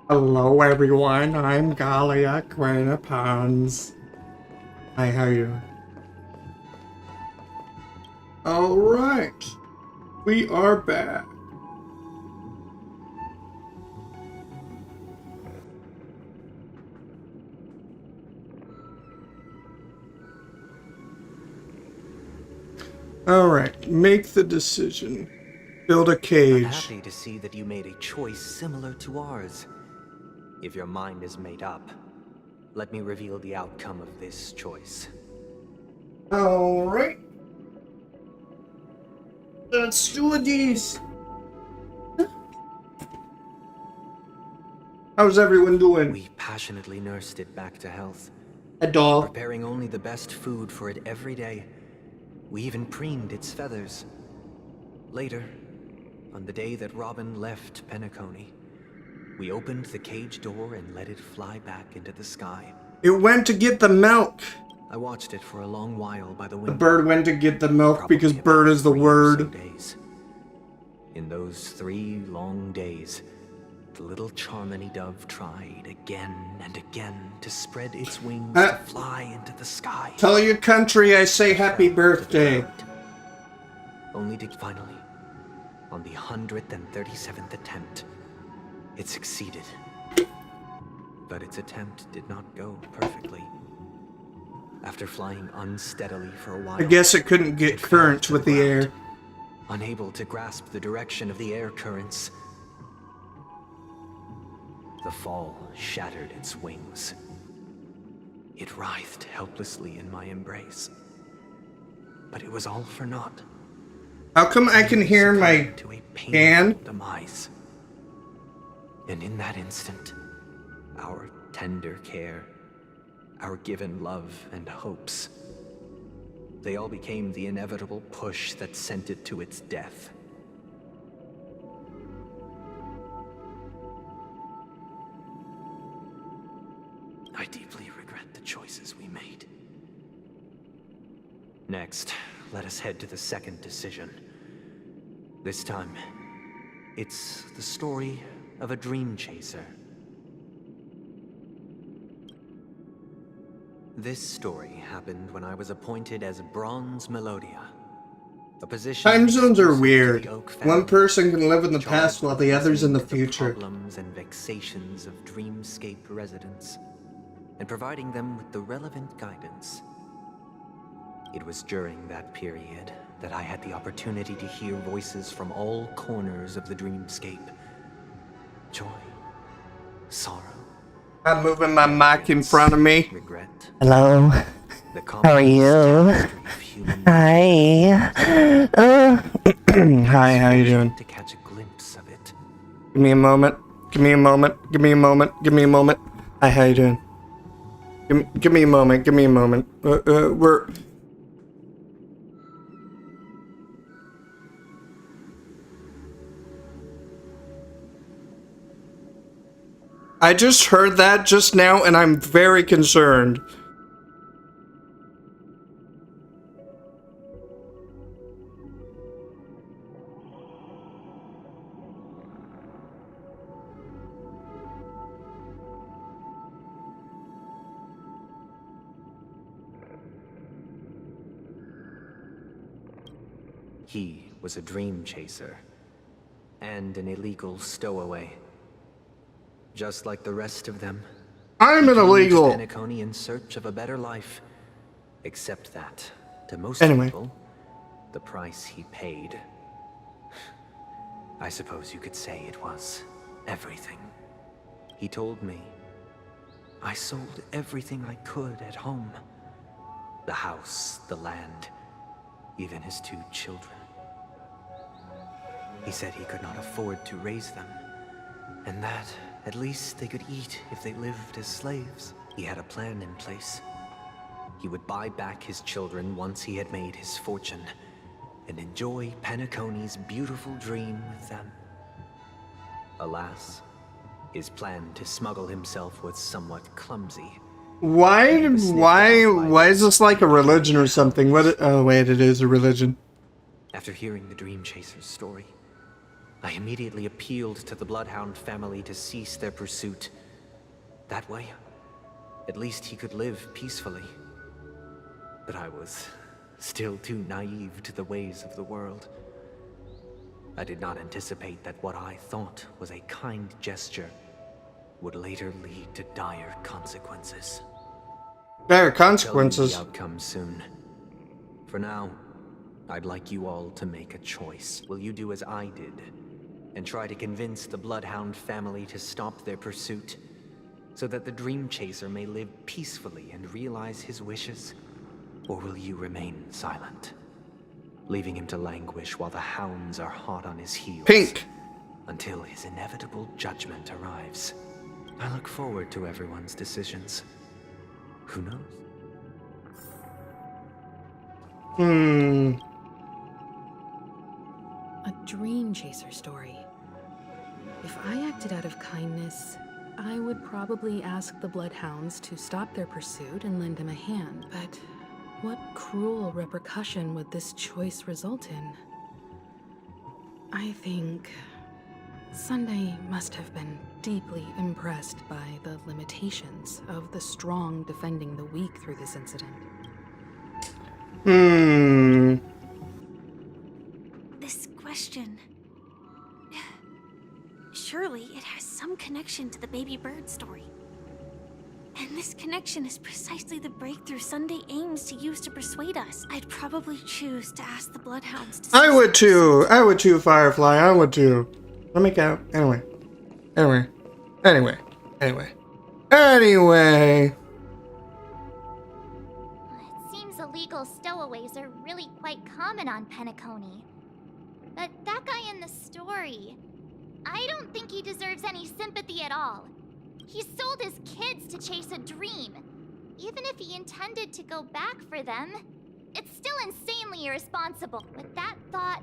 Hello everyone, I'm Galiot-queenofpuns. Hi, how are you? Alright, we are back. Alright, make the decision. Build a cage. I'm happy to see that you made a choice similar to ours. If your mind is made up, let me reveal the outcome of this choice. Alright. Let's do this. How's everyone doing? We passionately nursed it back to health. A doll. Preparing only the best food for it every day. We even preened its feathers. Later, on the day that Robin left Penacony, we opened the cage door and let it fly back into the sky. It went to get the milk. I watched it for a long while by the window. The bird went to get the milk because bird is the word. Days. In those 3 long days, the little Charmony dove tried again and again to spread its wings to fly into the sky. Tell your country I say happy birthday. Only to finally, on the 137th attempt, it succeeded. But its attempt did not go perfectly. After flying unsteadily for a while, I guess it couldn't get current with the air. Unable to grasp the direction of the air currents, the fall shattered its wings. It writhed helplessly in my embrace. But it was all for naught. How come I can hear my fan? Demise. And in that instant, our tender care, our given love and hopes, they all became the inevitable push that sent it to its death. I deeply regret the choices we made. Next, let us head to the second decision. This time, it's the story of a dream chaser. This story happened when I was appointed as Bronze Melodia, a position. Time zones are weird. One person can live in the past while the other's in the future. Problems and vexations of dreamscape residents, and providing them with the relevant guidance. It was during that period that I had the opportunity to hear voices from all corners of the dreamscape. Joy, sorrow. I'm moving my mic in front of me. Regret. Hello. How are you? Hi. Hi, how you doing? To catch a glimpse of it. Give me a moment. Give me a moment. Give me a moment. Give me a moment. Hi, how you doing? Give me a moment. Give me a moment. We're... I just heard that just now, and I'm very concerned. He was a dream chaser and an illegal stowaway. Just like the rest of them, I'm an illegal. Penacony in search of a better life. Except that, to most people, the price he paid, I suppose you could say it was everything. He told me, I sold everything I could at home. The house, the land, even his 2 children. He said he could not afford to raise them, and that at least they could eat if they lived as slaves. He had a plan in place. He would buy back his children once he had made his fortune, and enjoy Penacony's beautiful dream with them. Alas, his plan to smuggle himself was somewhat clumsy. Why is this like a religion or something? What? Oh wait, it is a religion. After hearing the dream chaser's story, I immediately appealed to the Bloodhound family to cease their pursuit. That way, at least he could live peacefully. But I was still too naive to the ways of the world. I did not anticipate that what I thought was a kind gesture would later lead to dire consequences. Dire consequences? Tell me the outcome soon. For now, I'd like you all to make a choice. Will you do as I did and try to convince the Bloodhound family to stop their pursuit so that the Dream Chaser may live peacefully and realize his wishes? Or will you remain silent, leaving him to languish while the hounds are hot on his heels? Pink! Until his inevitable judgment arrives. I look forward to everyone's decisions. Who knows? A Dream Chaser story. If I acted out of kindness, I would probably ask the Bloodhounds to stop their pursuit and lend him a hand. But what cruel repercussion would this choice result in? I think Sunday must have been deeply impressed by the limitations of the strong defending the weak through this incident. This question... Surely it has some connection to the baby bird story. And this connection is precisely the breakthrough Sunday aims to use to persuade us. I'd probably choose to ask the Bloodhounds to... I would too, Firefly, I would too. Let me go. Anyway. It seems illegal stowaways are really quite common on Penacony. But that guy in the story, I don't think he deserves any sympathy at all. He sold his kids to chase a dream. Even if he intended to go back for them, it's still insanely irresponsible. With that thought,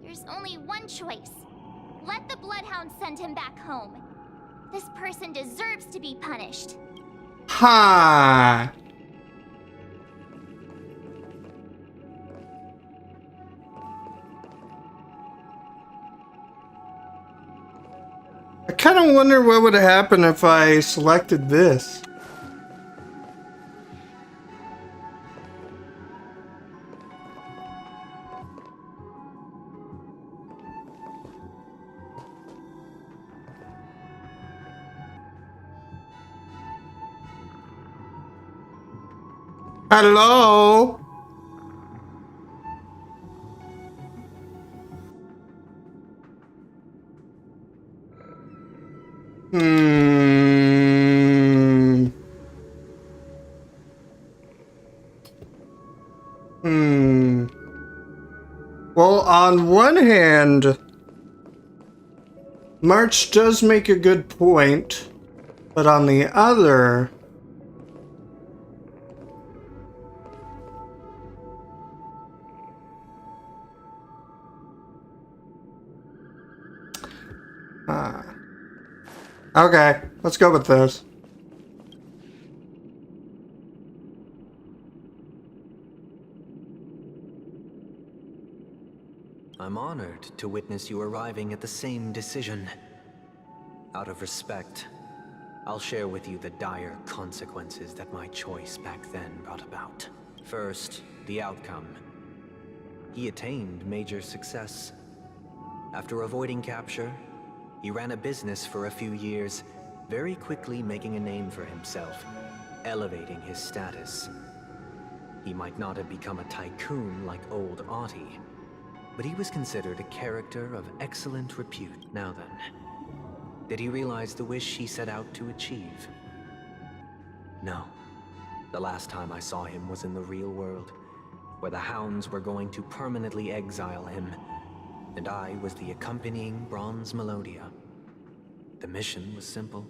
there's only one choice. Let the Bloodhound send him back home. This person deserves to be punished. Ha! I kind of wonder what would happen if I selected this. Hello? Well, on one hand, March does make a good point, but on the other... Okay, let's go with this. I'm honored to witness you arriving at the same decision. Out of respect, I'll share with you the dire consequences that my choice back then brought about. First, the outcome. He attained major success. After avoiding capture, he ran a business for a few years, very quickly making a name for himself, elevating his status. He might not have become a tycoon like old Audie, but he was considered a character of excellent repute. Now then, did he realize the wish he set out to achieve? No. The last time I saw him was in the real world, where the hounds were going to permanently exile him, and I was the accompanying bronze melodia. The mission was simple.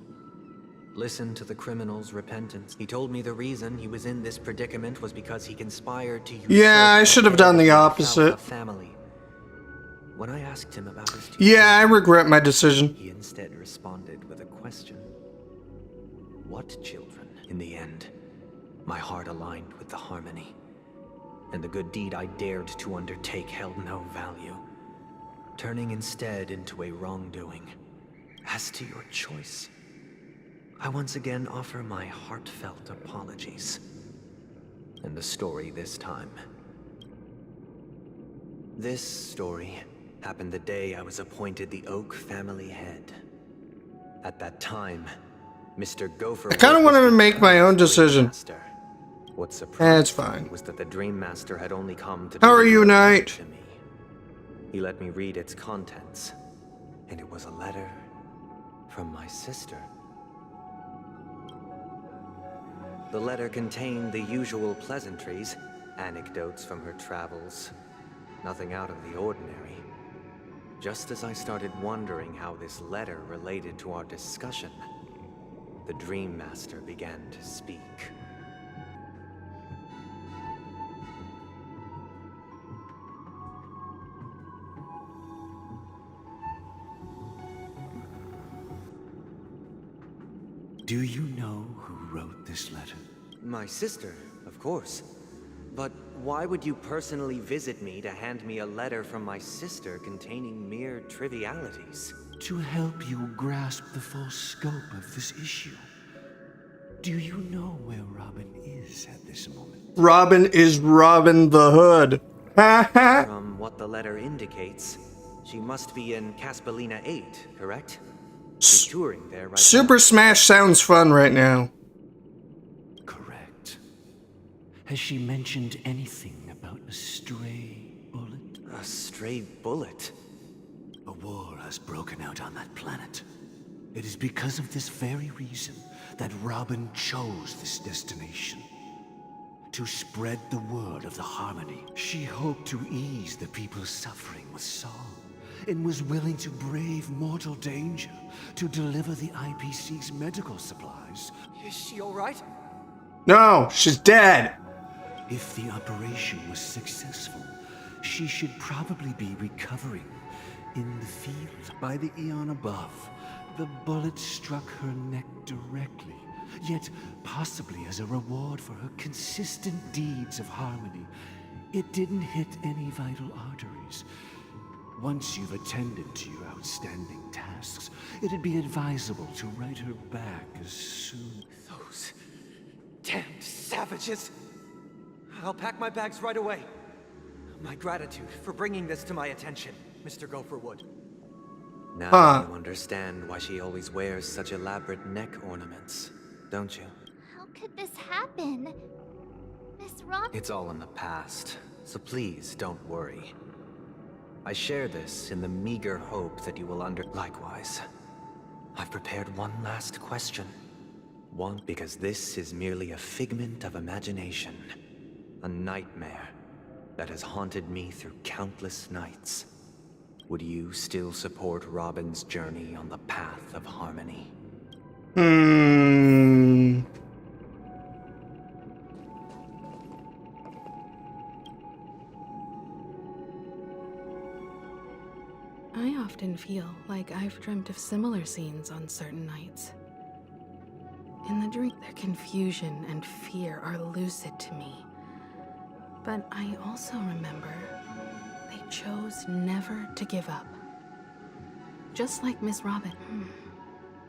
Listen to the criminal's repentance. He told me the reason he was in this predicament was because he conspired to usurp I should have done the opposite. Family. When I asked him about his I regret my decision. He instead responded with a question. What children? In the end, my heart aligned with the harmony, and the good deed I dared to undertake held no value. turning instead into a wrongdoing. As to your choice, I once again offer my heartfelt apologies. And the story this time. This story happened the day I was appointed the Oak family head. At that time, Mr. Gopher... I kind of wanted to make my own decision. What It's surprised fine. me was that the Dream Master had only come to How are you, deliver a letter Knight? to me. He let me read its contents, and it was a letter from my sister. The letter contained the usual pleasantries, anecdotes from her travels, nothing out of the ordinary. Just as I started wondering how this letter related to our discussion, the Dream Master began to speak. Do you know who wrote this letter? My sister, of course. But why would you personally visit me to hand me a letter from my sister containing mere trivialities? To help you grasp the full scope of this issue. Do you know where Robin is at this moment? Robin is Robin the Hood. Ha ha. From what the letter indicates, she must be in Caspelina 8, correct? She's touring there right Super Smash sounds fun right now. Correct. Has she mentioned anything about a stray bullet? now. A stray bullet? A war has broken out on that planet. It is because of this very reason that Robin chose this destination. To spread the word of the Harmony. She hoped to ease the people's suffering with song, and was willing to brave mortal danger to deliver the IPC's medical supplies. Is she alright? No, she's dead. If the operation was successful, she should probably be recovering. In the field, by the eon above, the bullet struck her neck directly, yet possibly as a reward for her consistent deeds of harmony. It didn't hit any vital arteries. Once you've attended to your outstanding tasks, it'd be advisable to write her back as soon... Those damned savages! I'll pack my bags right away. My gratitude for bringing this to my attention, Mr. Gopherwood. Now you understand why she always wears such elaborate neck ornaments, don't you? How could this happen? Miss Robin... It's all in the past, so please don't worry. I share this in the meager hope that you will Likewise, I've prepared one last question. One, because this is merely a figment of imagination. A nightmare that has haunted me through countless nights. Would you still support Robin's journey on the path of harmony? I often feel like I've dreamt of similar scenes on certain nights. In the dream, their confusion and fear are lucid to me. But I also remember they chose never to give up. Just like Miss Robin.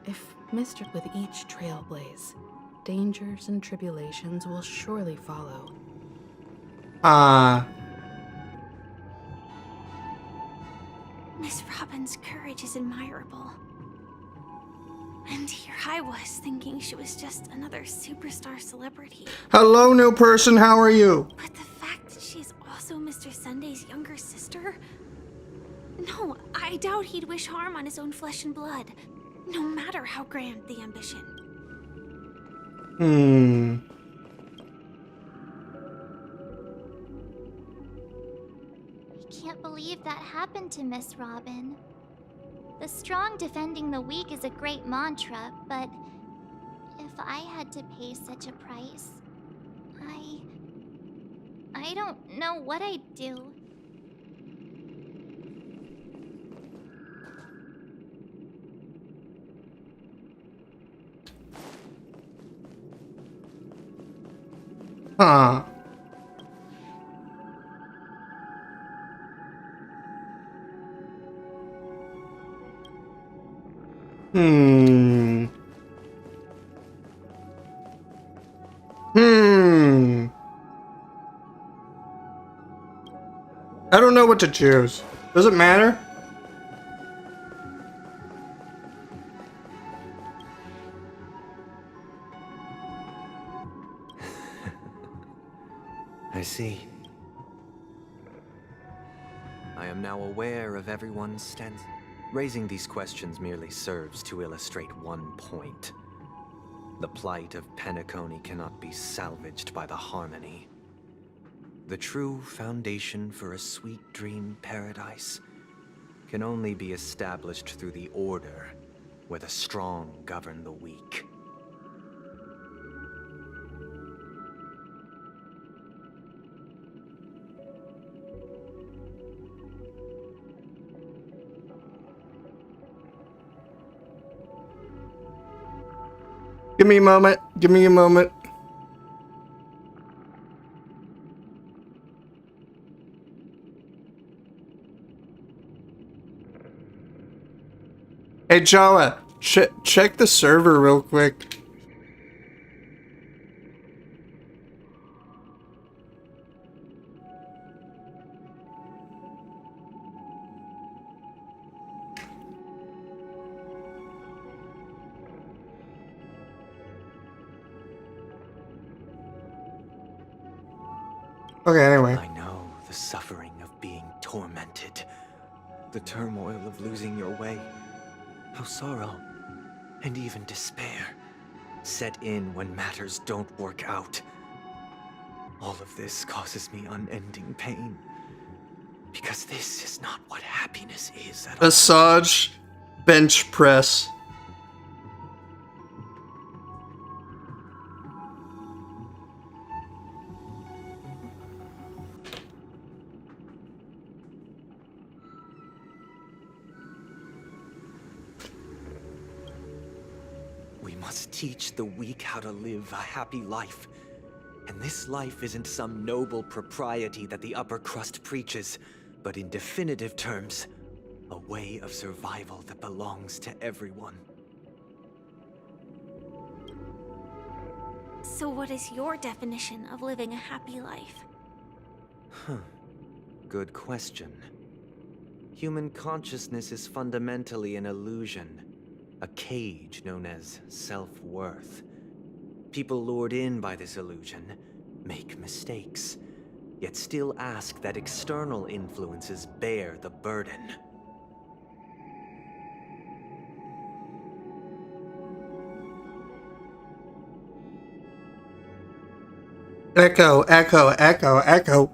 If Mr. With each trailblaze, dangers and tribulations will surely follow. Miss Robin's courage is admirable. And here I was thinking she was just another superstar celebrity. Hello, new person, how are you? But the fact that she's also Mr. Sunday's younger sister? No, I doubt he'd wish harm on his own flesh and blood, no matter how grand the ambition. I can't believe that happened to Miss Robin. The strong defending the weak is a great mantra, but if I had to pay such a price, I don't know what I'd do. Hmm. Hmm. I don't know what to choose. Does it matter? I see. I am now aware of everyone's stance. Raising these questions merely serves to illustrate one point. The plight of Penacony cannot be salvaged by the harmony. The true foundation for a sweet dream paradise can only be established through the order, where the strong govern the weak. Give me a moment. Give me a moment. Hey, Jawa, check the server real quick. Okay, anyway. I know the suffering of being tormented, the turmoil of losing your way, how sorrow and even despair set in when matters don't work out. All of this causes me unending pain, because this is not what happiness is at all. Asajj bench press. We must teach the weak how to live a happy life. And this life isn't some noble propriety that the upper crust preaches, but in definitive terms, a way of survival that belongs to everyone. So what is your definition of living a happy life? Good question. Human consciousness is fundamentally an illusion, a cage known as self-worth. People lured in by this illusion make mistakes, yet still ask that external influences bear the burden. Echo, echo, echo, echo.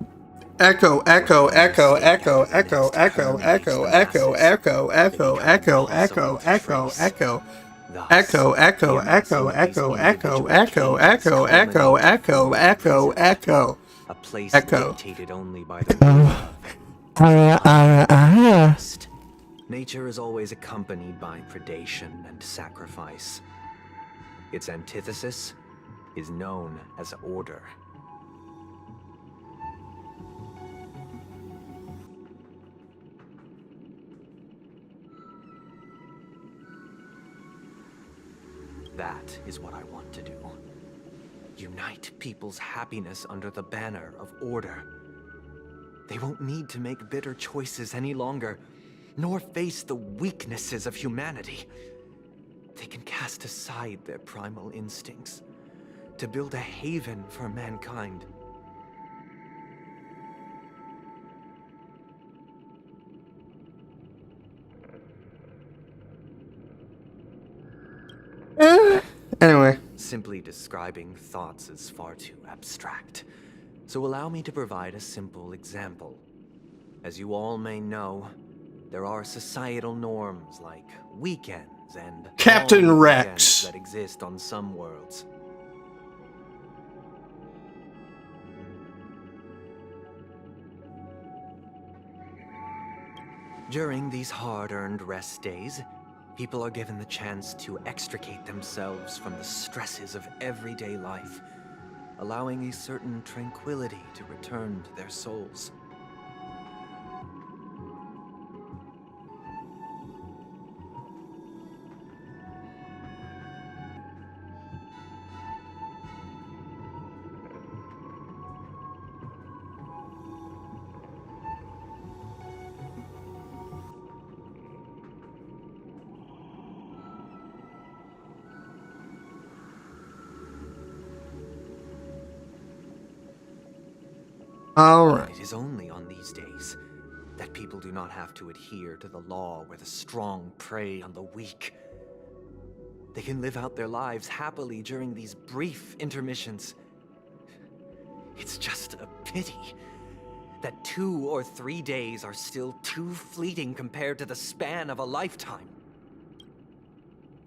Echo, echo, echo, echo, echo, echo, echo, echo, echo, echo, echo, echo, echo, echo. Echo, echo, echo, echo, echo, echo, echo, echo, echo, echo, echo. A place Echo. dictated only by the Nature is always accompanied by predation and sacrifice. Its antithesis is known as order. That is what I want to do. Unite people's happiness under the banner of order. They won't need to make bitter choices any longer, nor face the weaknesses of humanity. They can cast aside their primal instincts to build a haven for mankind. Anyway. Simply describing thoughts is far too abstract. So allow me to provide a simple example. As you all may know, there are societal norms like weekends and Captain long Rex. weekends that exist on some worlds. During these hard-earned rest days, people are given the chance to extricate themselves from the stresses of everyday life, allowing a certain tranquility to return to their souls. Alright. It is only on these days that people do not have to adhere to the law where the strong prey on the weak. They can live out their lives happily during these brief intermissions. It's just a pity that 2 or 3 days are still too fleeting compared to the span of a lifetime.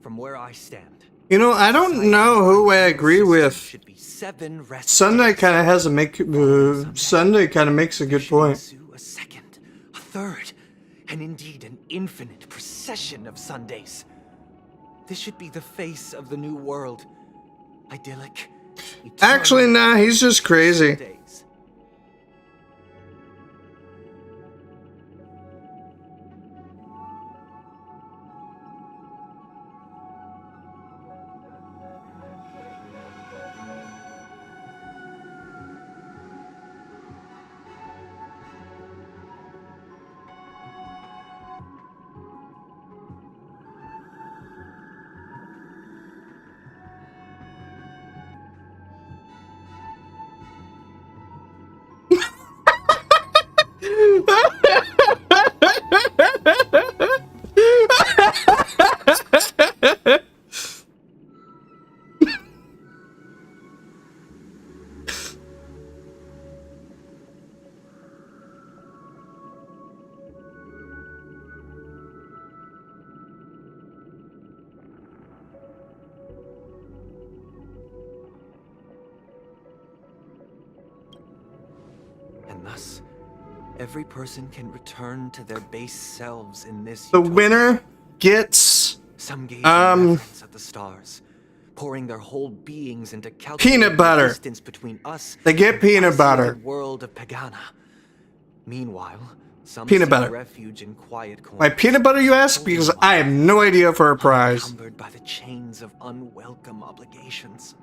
From where I stand, You know, I don't know who I agree with. should be 7 rest Sunday days. kind of has a Sunday kind of makes a good Should point. ensue a second, a third, and indeed an infinite procession of Sundays. This should be the face of the new world. Idyllic. Actually, nah, he's just crazy. Days. And thus, every person can return to their base selves in this The utopia. winner gets Some gaze in reverence at the stars, pouring their whole beings into calculating peanut butter. the distance between us They get and the peanut butter. isolated world of Pagana. Meanwhile, some Peanut seek butter. refuge in quiet corners. Why peanut butter, you ask? Because I have no idea for a prize. Encumbered by the chains of unwelcome obligations.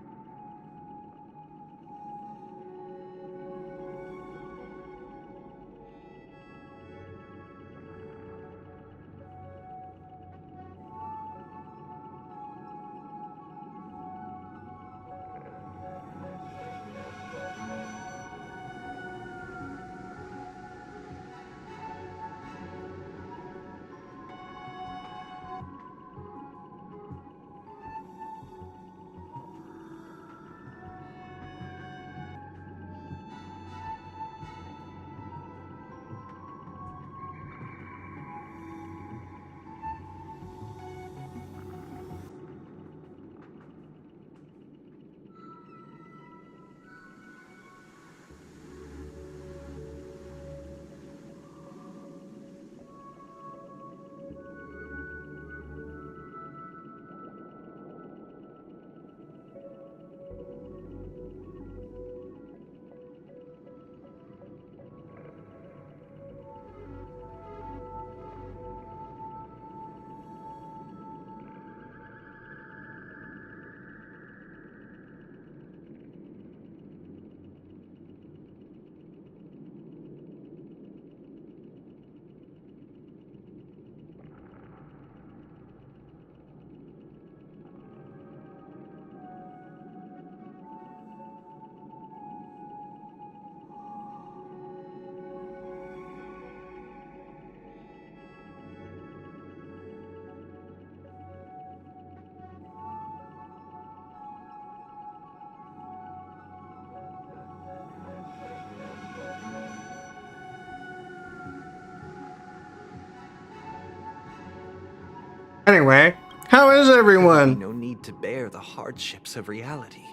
Anyway, how is everyone? No need to bear the hardships of reality.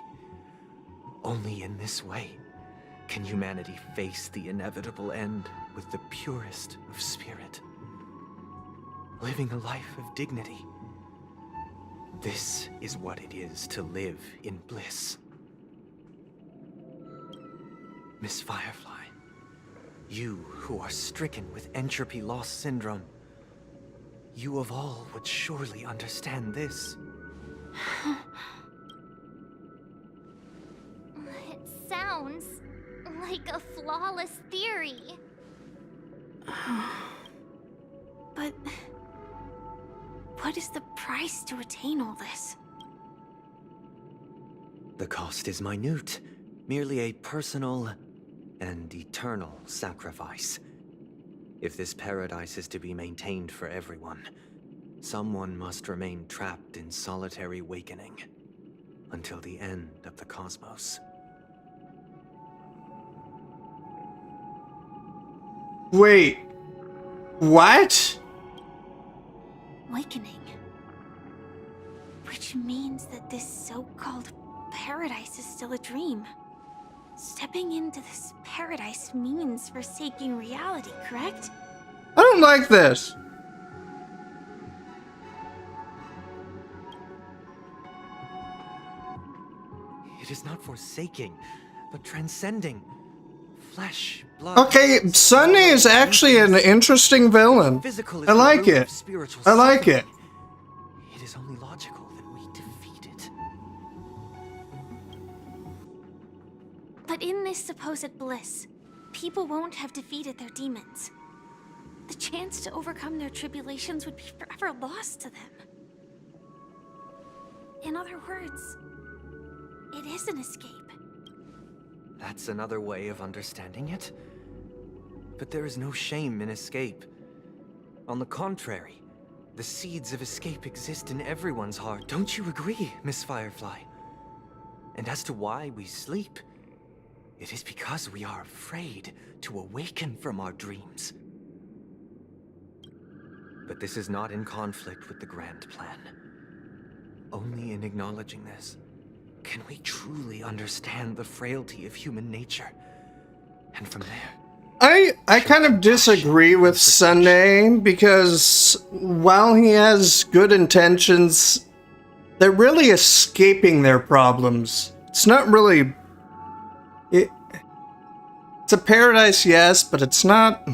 Only in this way can humanity face the inevitable end with the purest of spirit. Living a life of dignity. This is what it is to live in bliss. Miss Firefly, you who are stricken with entropy loss syndrome, you of all would surely understand this. It sounds like a flawless theory. But what is the price to attain all this? The cost is minute, merely a personal and eternal sacrifice. If this paradise is to be maintained for everyone, someone must remain trapped in solitary awakening until the end of the cosmos. Wait. What? Awakening. Which means that this so-called paradise is still a dream. Stepping into this paradise means forsaking reality, correct? I don't like this. It is not forsaking, but transcending. Flesh, blood. Okay, Sunday is actually an interesting villain. Physical is I the like root it. of spiritual I like it. suffering. It is only logical that we defeat it. But in this supposed bliss, people won't have defeated their demons. The chance to overcome their tribulations would be forever lost to them. In other words, it is an escape. That's another way of understanding it. But there is no shame in escape. On the contrary, the seeds of escape exist in everyone's heart. Don't you agree, Miss Firefly? And as to why we sleep, it is because we are afraid to awaken from our dreams. But this is not in conflict with the grand plan. Only in acknowledging this can we truly understand the frailty of human nature. And from there, I kind of disagree with Sunday because while he has good intentions, they're really escaping their problems. It's not really... It's a paradise, yes, but it's not...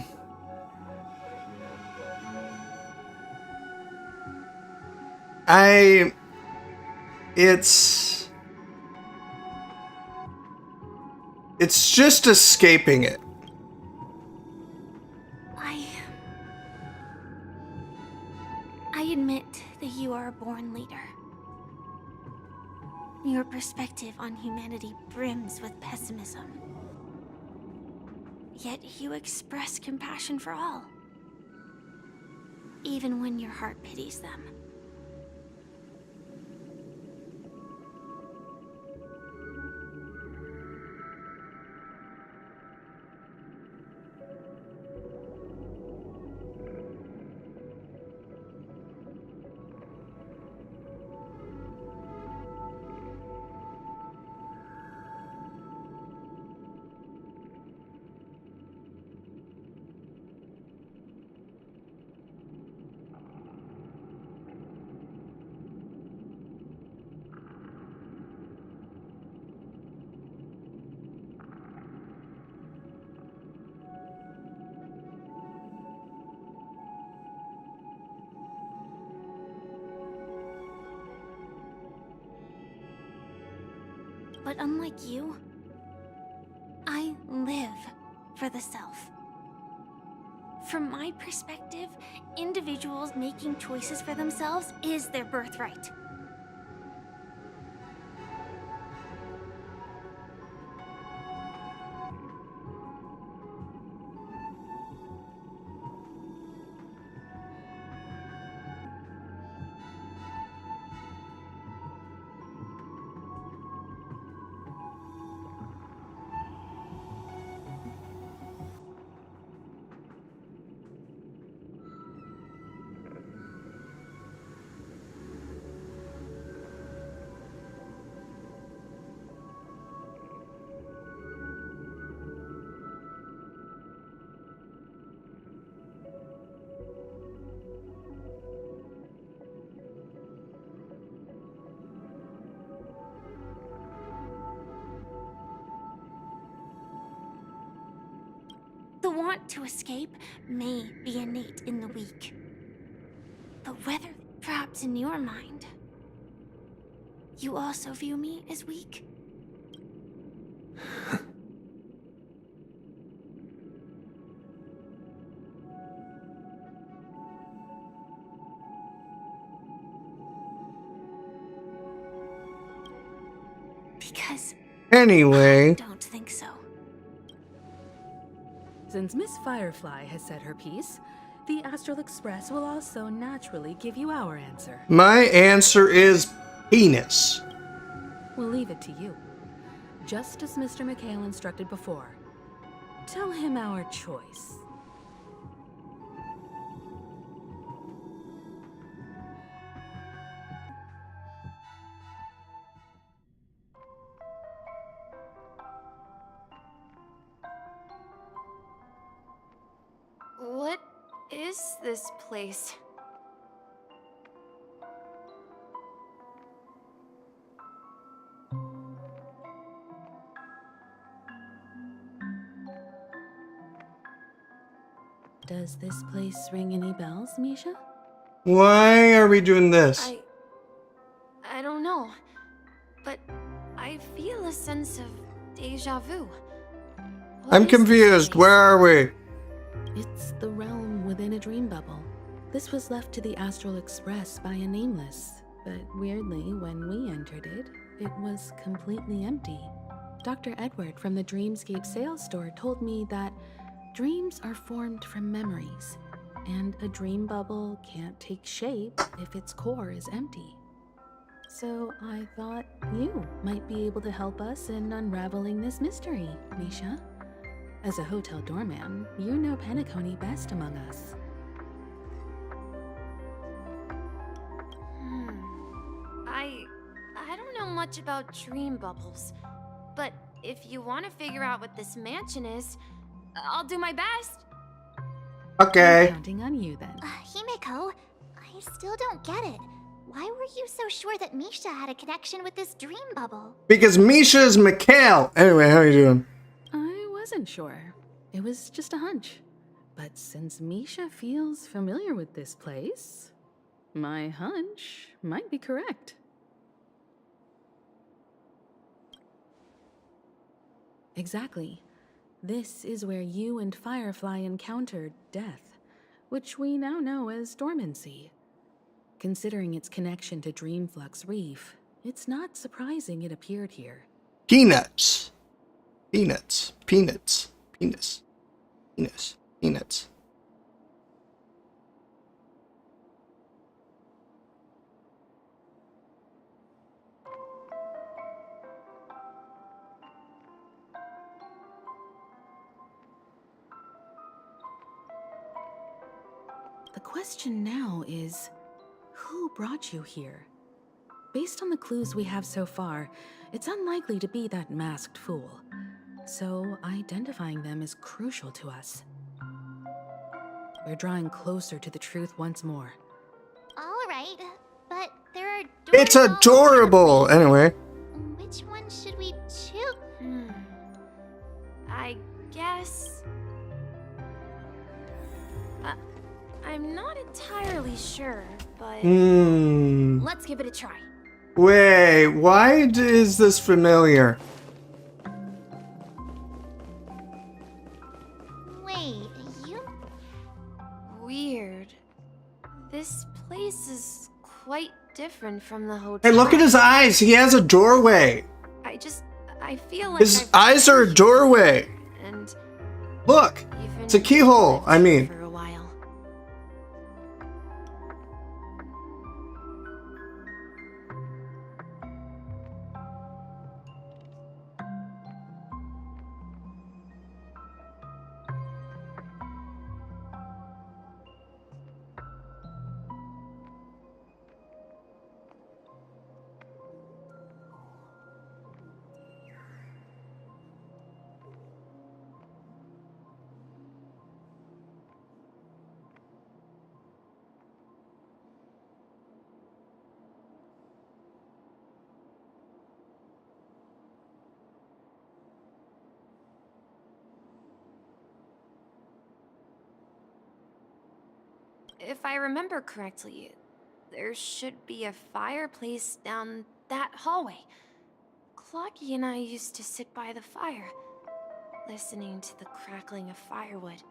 It's just escaping it. I admit that you are a born leader. Your perspective on humanity brims with pessimism. Yet you express compassion for all, even when your heart pities them. But unlike you, I live for the self. From my perspective, individuals making choices for themselves is their birthright. The want to escape may be innate in the weak. But whether, perhaps in your mind, you also view me as weak? Because Anyway, I don't think so. Since Miss Firefly has said her piece, the Astral Express will also naturally give you our answer. My answer is penis. We'll leave it to you. Just as Mr. McHale instructed before. Tell him our choice. What is this place? Does this place ring any bells, Misha? Why are we doing this? I don't know, but I feel a sense of deja vu. What I'm is this confused. place? Where are we? It's the realm within a dream bubble. This was left to the Astral Express by a nameless, but weirdly, when we entered it, it was completely empty. Dr. Edward from the Dreamscape sales store told me that dreams are formed from memories, and a dream bubble can't take shape if its core is empty. So I thought you might be able to help us in unraveling this mystery, Misha. As a hotel doorman, you know Penacony best among us. I don't know much about dream bubbles, but if you want to figure out what this mansion is, I'll do my best. Okay. I'm counting on you then. Himeko, I still don't get it. Why were you so sure that Misha had a connection with this dream bubble? Because Misha is Mikhail. Anyway, how are you doing? I wasn't sure. It was just a hunch. But since Misha feels familiar with this place, my hunch might be correct. Exactly. This is where you and Firefly encountered death, which we now know as dormancy. Considering its connection to Dreamflux Reef, it's not surprising it appeared here. Peanuts. Peanuts. Peanuts. Penis. Penis. Peanuts. The question now is, who brought you here? Based on the clues we have so far, it's unlikely to be that masked fool. So identifying them is crucial to us. We're drawing closer to the truth once more. All right, but there are doors It's all over the adorable. place. Anyway. Which one should we choose? I guess... I'm not entirely sure, but let's give it a try. Wait, why is this familiar? Wait, you... Weird. This place is quite different from the hotel. Hey, look at his eyes. He has a doorway. I feel like His I've eyes are a been doorway. here, and Look. even It's a keyhole. lived I here mean. for a while. If I remember correctly, there should be a fireplace down that hallway. Clocky and I used to sit by the fire, listening to the crackling of firewood.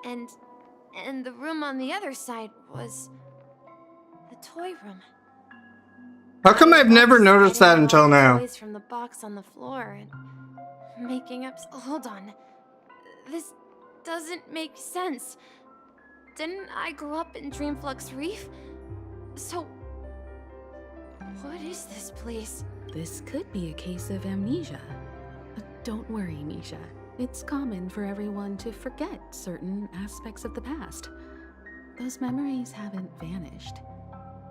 And the room on the other side was the toy room. How come I've never noticed that until now? Toys from the box on the floor and making up. Hold on. This doesn't make sense. Didn't I grow up in Dreamflux Reef? So, what is this place? This could be a case of amnesia. But don't worry, Misha. It's common for everyone to forget certain aspects of the past. Those memories haven't vanished.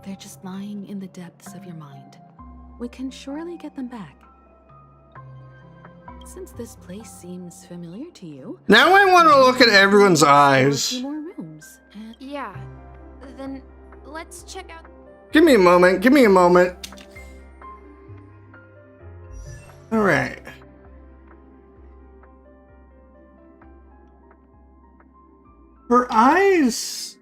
They're just lying in the depths of your mind. We can surely get them back. Since this place seems familiar to you... Now I want to look at everyone's there are a eyes. few more rooms. And Yeah, then let's check out. Give me a moment. Give me a moment. All right. Her eyes...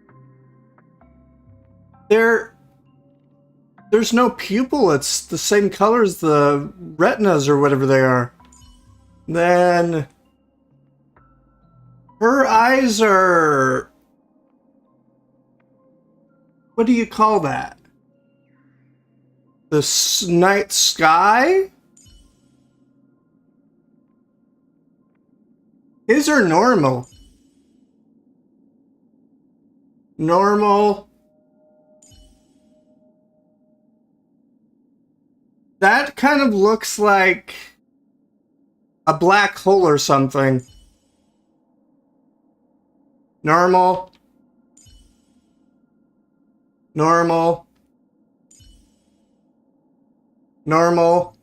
There's no pupil. It's the same color as the retinas or whatever they are. Then... Her eyes are... What do you call that? The night sky? His are normal. Normal. That kind of looks like a black hole or something. Normal. Normal. Normal.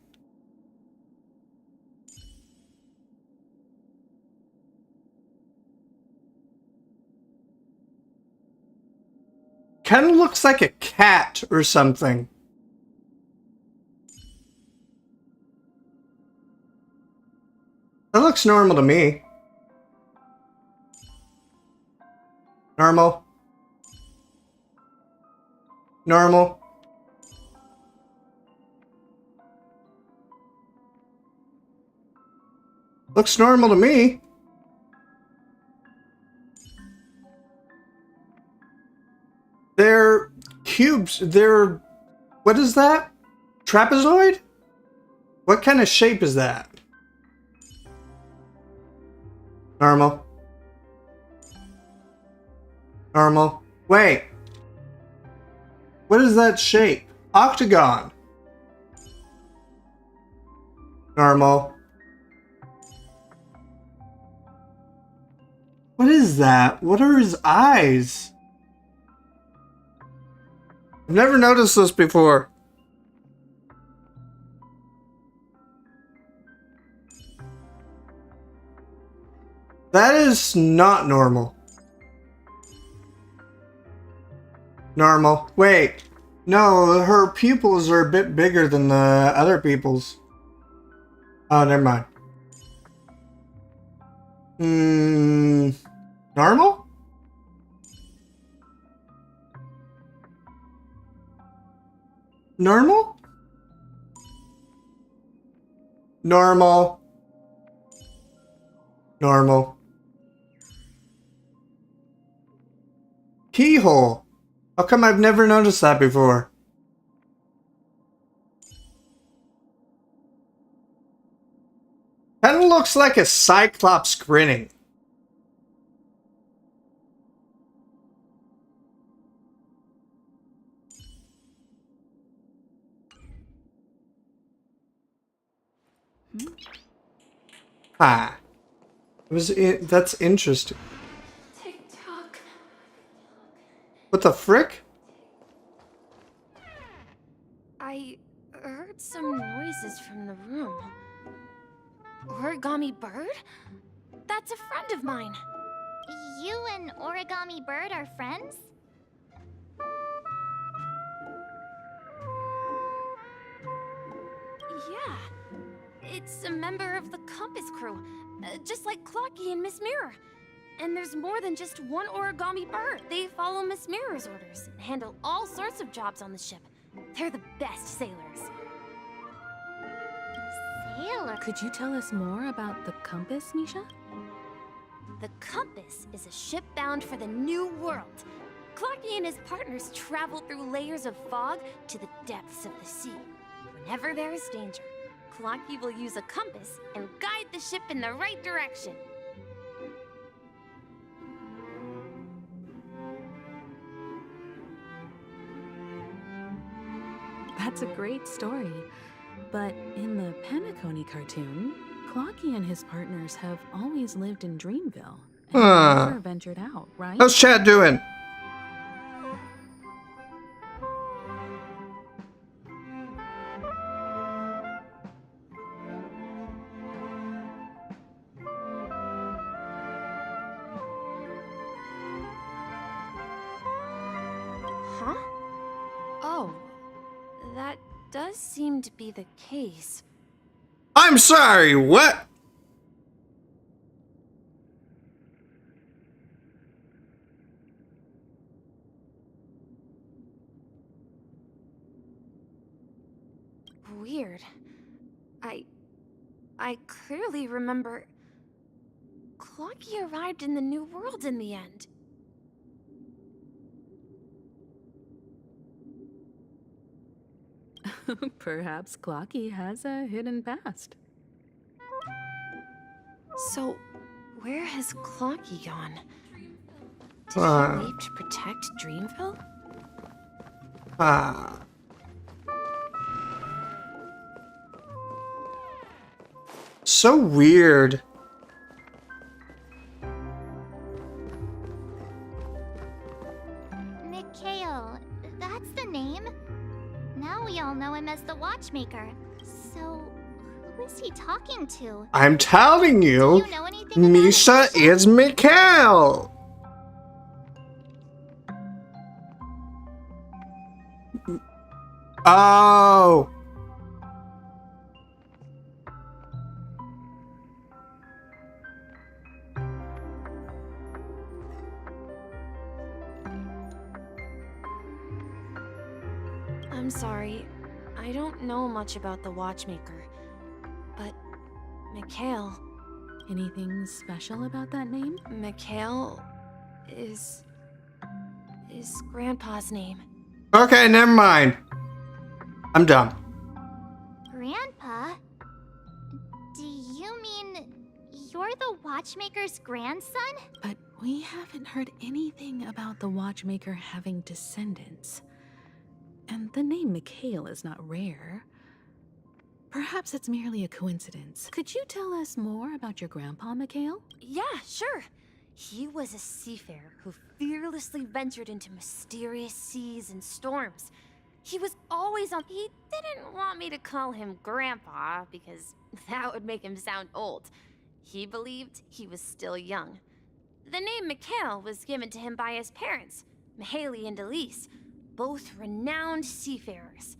Kind of looks like a cat or something. That looks normal to me. Normal. Normal. Looks normal to me. They're cubes. They're... What is that? Trapezoid? What kind of shape is that? Normal. Normal. Wait. What is that shape? Octagon. Normal. What is that? What are his eyes? I've never noticed this before. That is not normal. Normal. Wait. No, her pupils are a bit bigger than the other people's. Oh, never mind. Normal? Normal? Normal. Normal. Keyhole. How come I've never noticed that before? Kind of looks like a cyclops grinning. Ah. That's interesting. TikTok. What the frick? I heard some noises from the room. Origami Bird? That's a friend of mine. You and Origami Bird are friends? Yeah. It's a member of the Compass crew, just like Clocky and Miss Mirror. And there's more than just one Origami Bird. They follow Miss Mirror's orders and handle all sorts of jobs on the ship. They're the best sailors. Sailor? could you tell us more about the compass, Misha? The Compass is a ship bound for the New World. Clocky and his partners travel through layers of fog to the depths of the sea. Whenever there is danger, Clocky will use a compass and guide the ship in the right direction. That's a great story. But in the Penacony cartoon, Clocky and his partners have always lived in Dreamville and never ventured out, right? How's Chad doing? Huh? Oh, that does seem to be the case. I'm sorry, what? Weird. I clearly remember Clocky arrived in the New World in the end. Perhaps Clocky has a hidden past. So, where has Clocky gone? Did he leave to protect Dreamville? So weird. Mikhail, that's the name. Now we all know him as the Watchmaker. So, who is he talking to? I'm telling you, Do you know anything about Misha it, is Mikhail. Oh. I'm sorry. I don't know much about the Watchmaker. But Mikhail. Anything special about that name? Mikhail is Grandpa's name. Okay, never mind. I'm done. Grandpa? Do you mean you're the Watchmaker's grandson? But we haven't heard anything about the Watchmaker having descendants. And the name Mikhail is not rare. Perhaps it's merely a coincidence. Could you tell us more about your grandpa, Mikhail? Yeah, sure. He was a seafarer who fearlessly ventured into mysterious seas and storms. He was always on. He didn't want me to call him Grandpa because that would make him sound old. He believed he was still young. The name Mikhail was given to him by his parents, Mihaly and Elise, both renowned seafarers.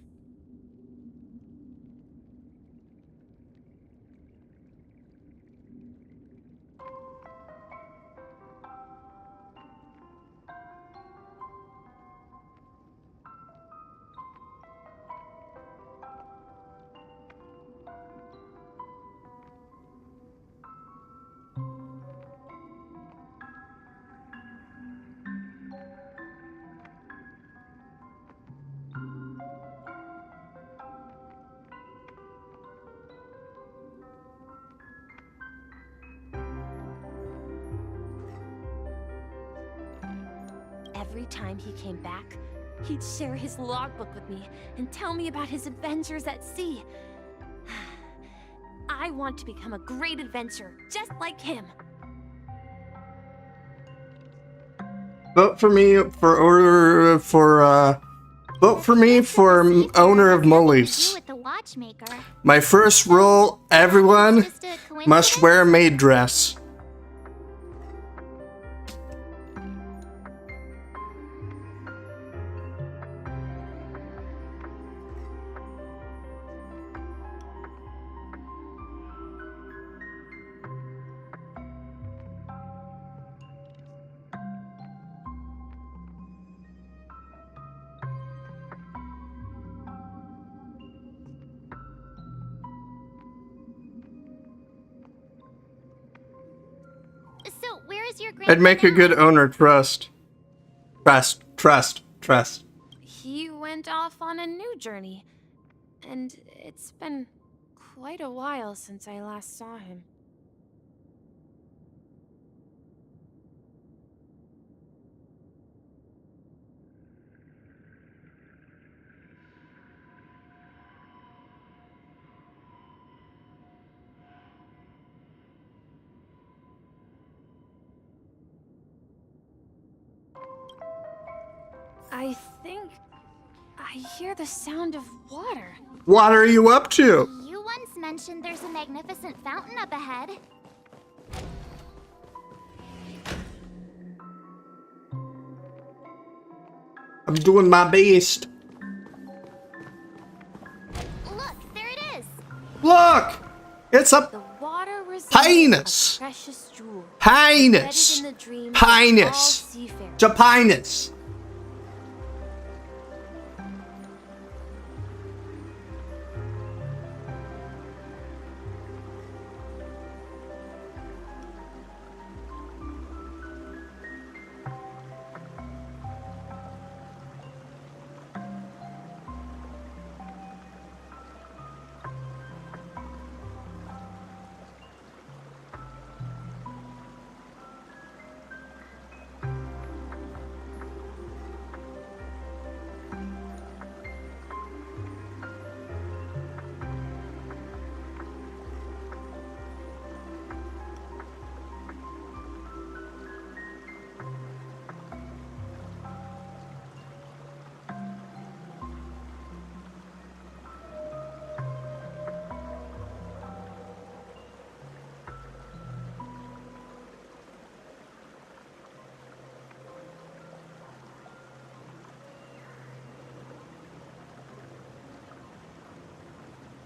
Every time he came back, he'd share his logbook with me and tell me about his adventures at sea. I want to become a great adventurer, just like him. Vote for me for vote for me for owner of Molly's. With the Watchmaker. My first rule, everyone Just a must coincidence? wear a maid dress. So where is your grandpa I'd make a now? good owner. Trust. Trust. Trust. He went off on a new journey, and it's been quite a while since I last saw him. I think I hear the sound of water. What are you up to? You once mentioned there's a magnificent fountain up ahead. I'm doing my best. Look, there it is. Look! It's a The water resembles Pinus. a precious jewel. Pinus. Embedded in the dreams of all Pinus. seafarers. Japinus.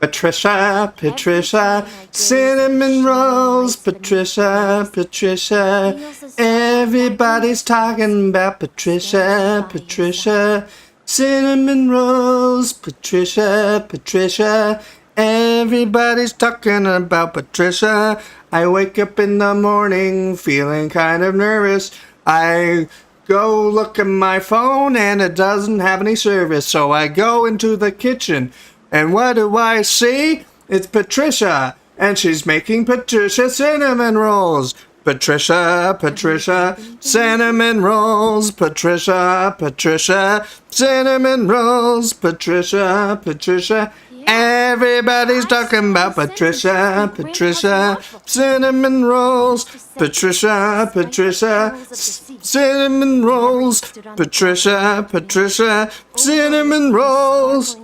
Patricia, Patricia, cinnamon rolls, Patricia, Patricia. Everybody's talking about Patricia, Patricia. Cinnamon rolls, Patricia, Patricia. Everybody's talking about Patricia. I wake up in the morning feeling kind of nervous. I go look at my phone and it doesn't have any service, so I go into the kitchen. And what do I see? It's Patricia, and she's making Patricia cinnamon rolls. Patricia, Patricia, cinnamon rolls. Patricia, Patricia, cinnamon rolls. Patricia, Patricia. Everybody's talking about Patricia, Patricia, cinnamon rolls. Patricia, Patricia, cinnamon rolls. Patricia, Patricia, cinnamon rolls.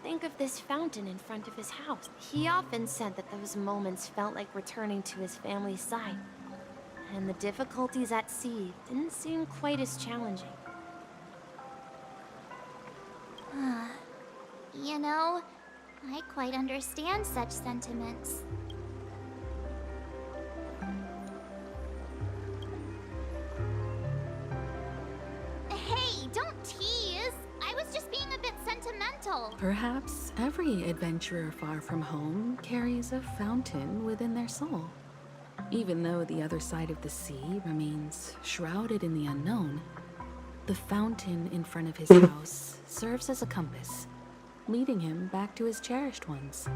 Think of this fountain in front of his house. He often said that those moments felt like returning to his family's side, and the difficulties at sea didn't seem quite as challenging. You know, I quite understand such sentiments. Hey, don't tease! I was just being a bit sentimental. Perhaps every adventurer far from home carries a fountain within their soul. Even though the other side of the sea remains shrouded in the unknown, the fountain in front of his house serves as a compass, leading him back to his cherished ones.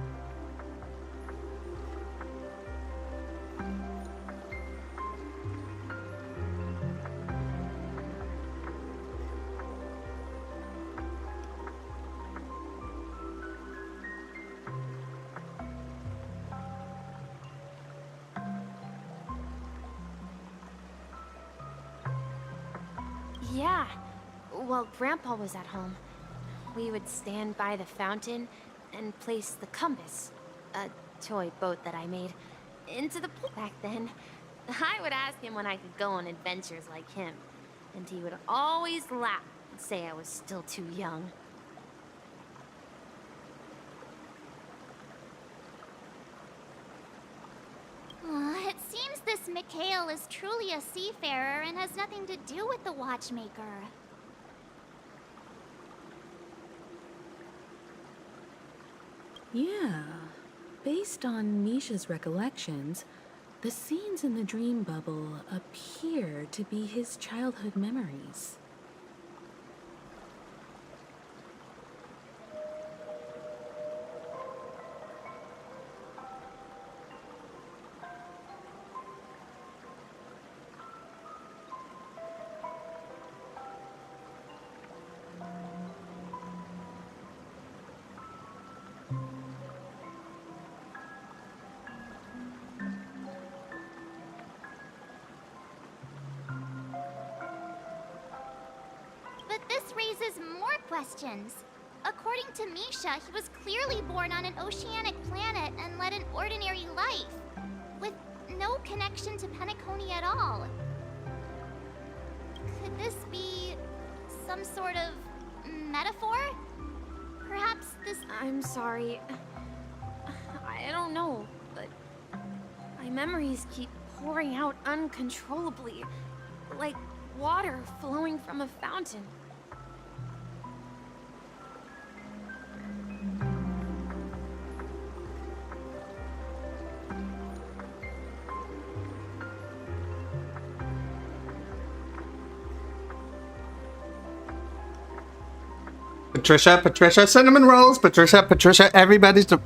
Yeah, while Grandpa was at home, we would stand by the fountain and place the compass, a toy boat that I made, into the pool. Back then, I would ask him when I could go on adventures like him, and he would always laugh and say I was still too young. It seems this Mikhail is truly a seafarer and has nothing to do with the watchmaker. Yeah, based on Misha's recollections, The scenes in the dream bubble appear to be his childhood memories. But this raises more questions. According to Misha, he was clearly born on an oceanic planet and led an ordinary life, with no connection to Penacony at all. Could this be some sort of metaphor? Perhaps this... I'm sorry. I don't know, but my memories keep pouring out uncontrollably, like water flowing from a fountain. Patricia, cinnamon rolls. Patricia, everybody's the...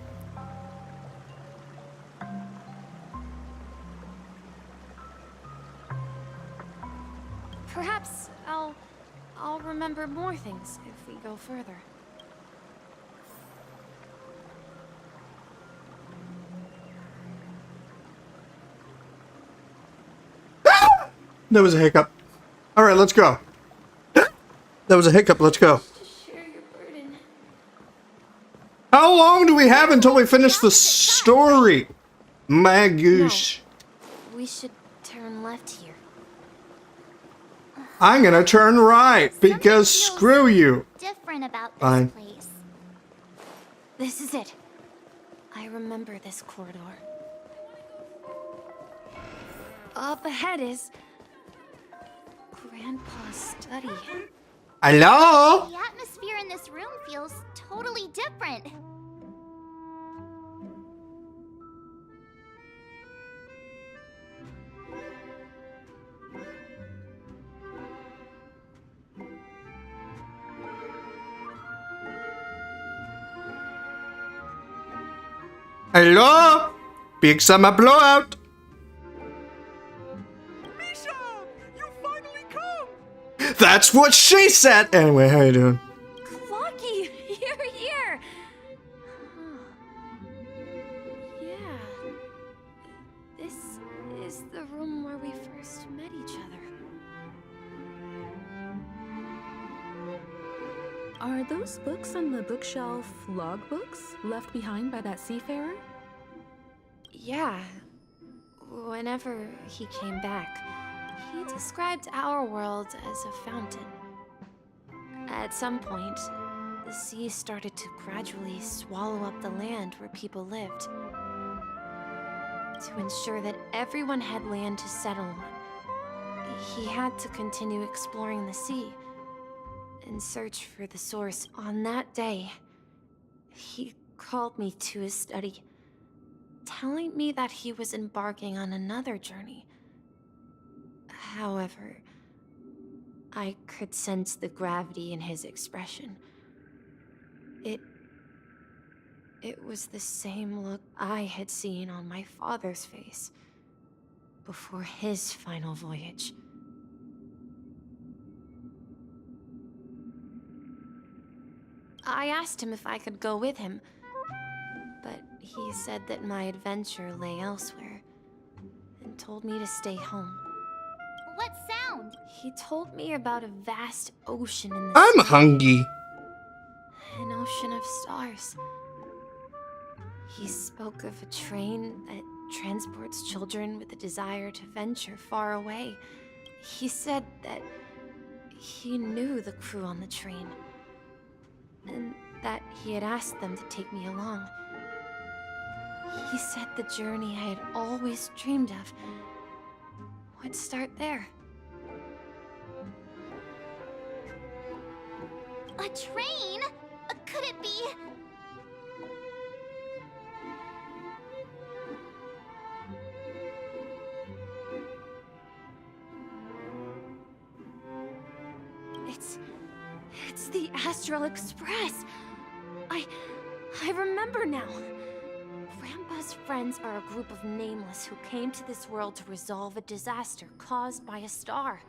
Perhaps I'll remember more things if we go further. There was a hiccup. All right, let's go. That was a hiccup. Let's go. Share your burden. How long do we have until we finish the story? My goose. No, we should turn left here. I'm gonna turn right because screw you. different about this Fine. place. This is it. I remember this corridor. Up ahead is Grandpa's study. Hello? The atmosphere in this room feels totally different. Hello? Big summer blowout. Misha! You finally come! That's what she said. Anyway, how you doing? Clocky, you're here! Yeah. This is the room where we first met each other. Are those books on the bookshelf logbooks left behind by that seafarer? Yeah. Whenever he came back, he described our world as a fountain. At some point, the sea started to gradually swallow up the land where people lived. To ensure that everyone had land to settle on, he had to continue exploring the sea and search for the source. On that day, he called me to his study, telling me that he was embarking on another journey. However, I could sense the gravity in his expression. It was the same look I had seen on my father's face before his final voyage. I asked him if I could go with him, but he said that my adventure lay elsewhere and told me to stay home. What sound? He told me about a vast ocean in the I'm sea, hungry. an ocean of stars. He spoke of a train that transports children with a desire to venture far away. He said that he knew the crew on the train, and that he had asked them to take me along. He said the journey I had always dreamed of would start there. A train? Could it be? It's the Astral Express. I remember now. Grandpa's friends are a group of nameless who came to this world to resolve a disaster caused by a star.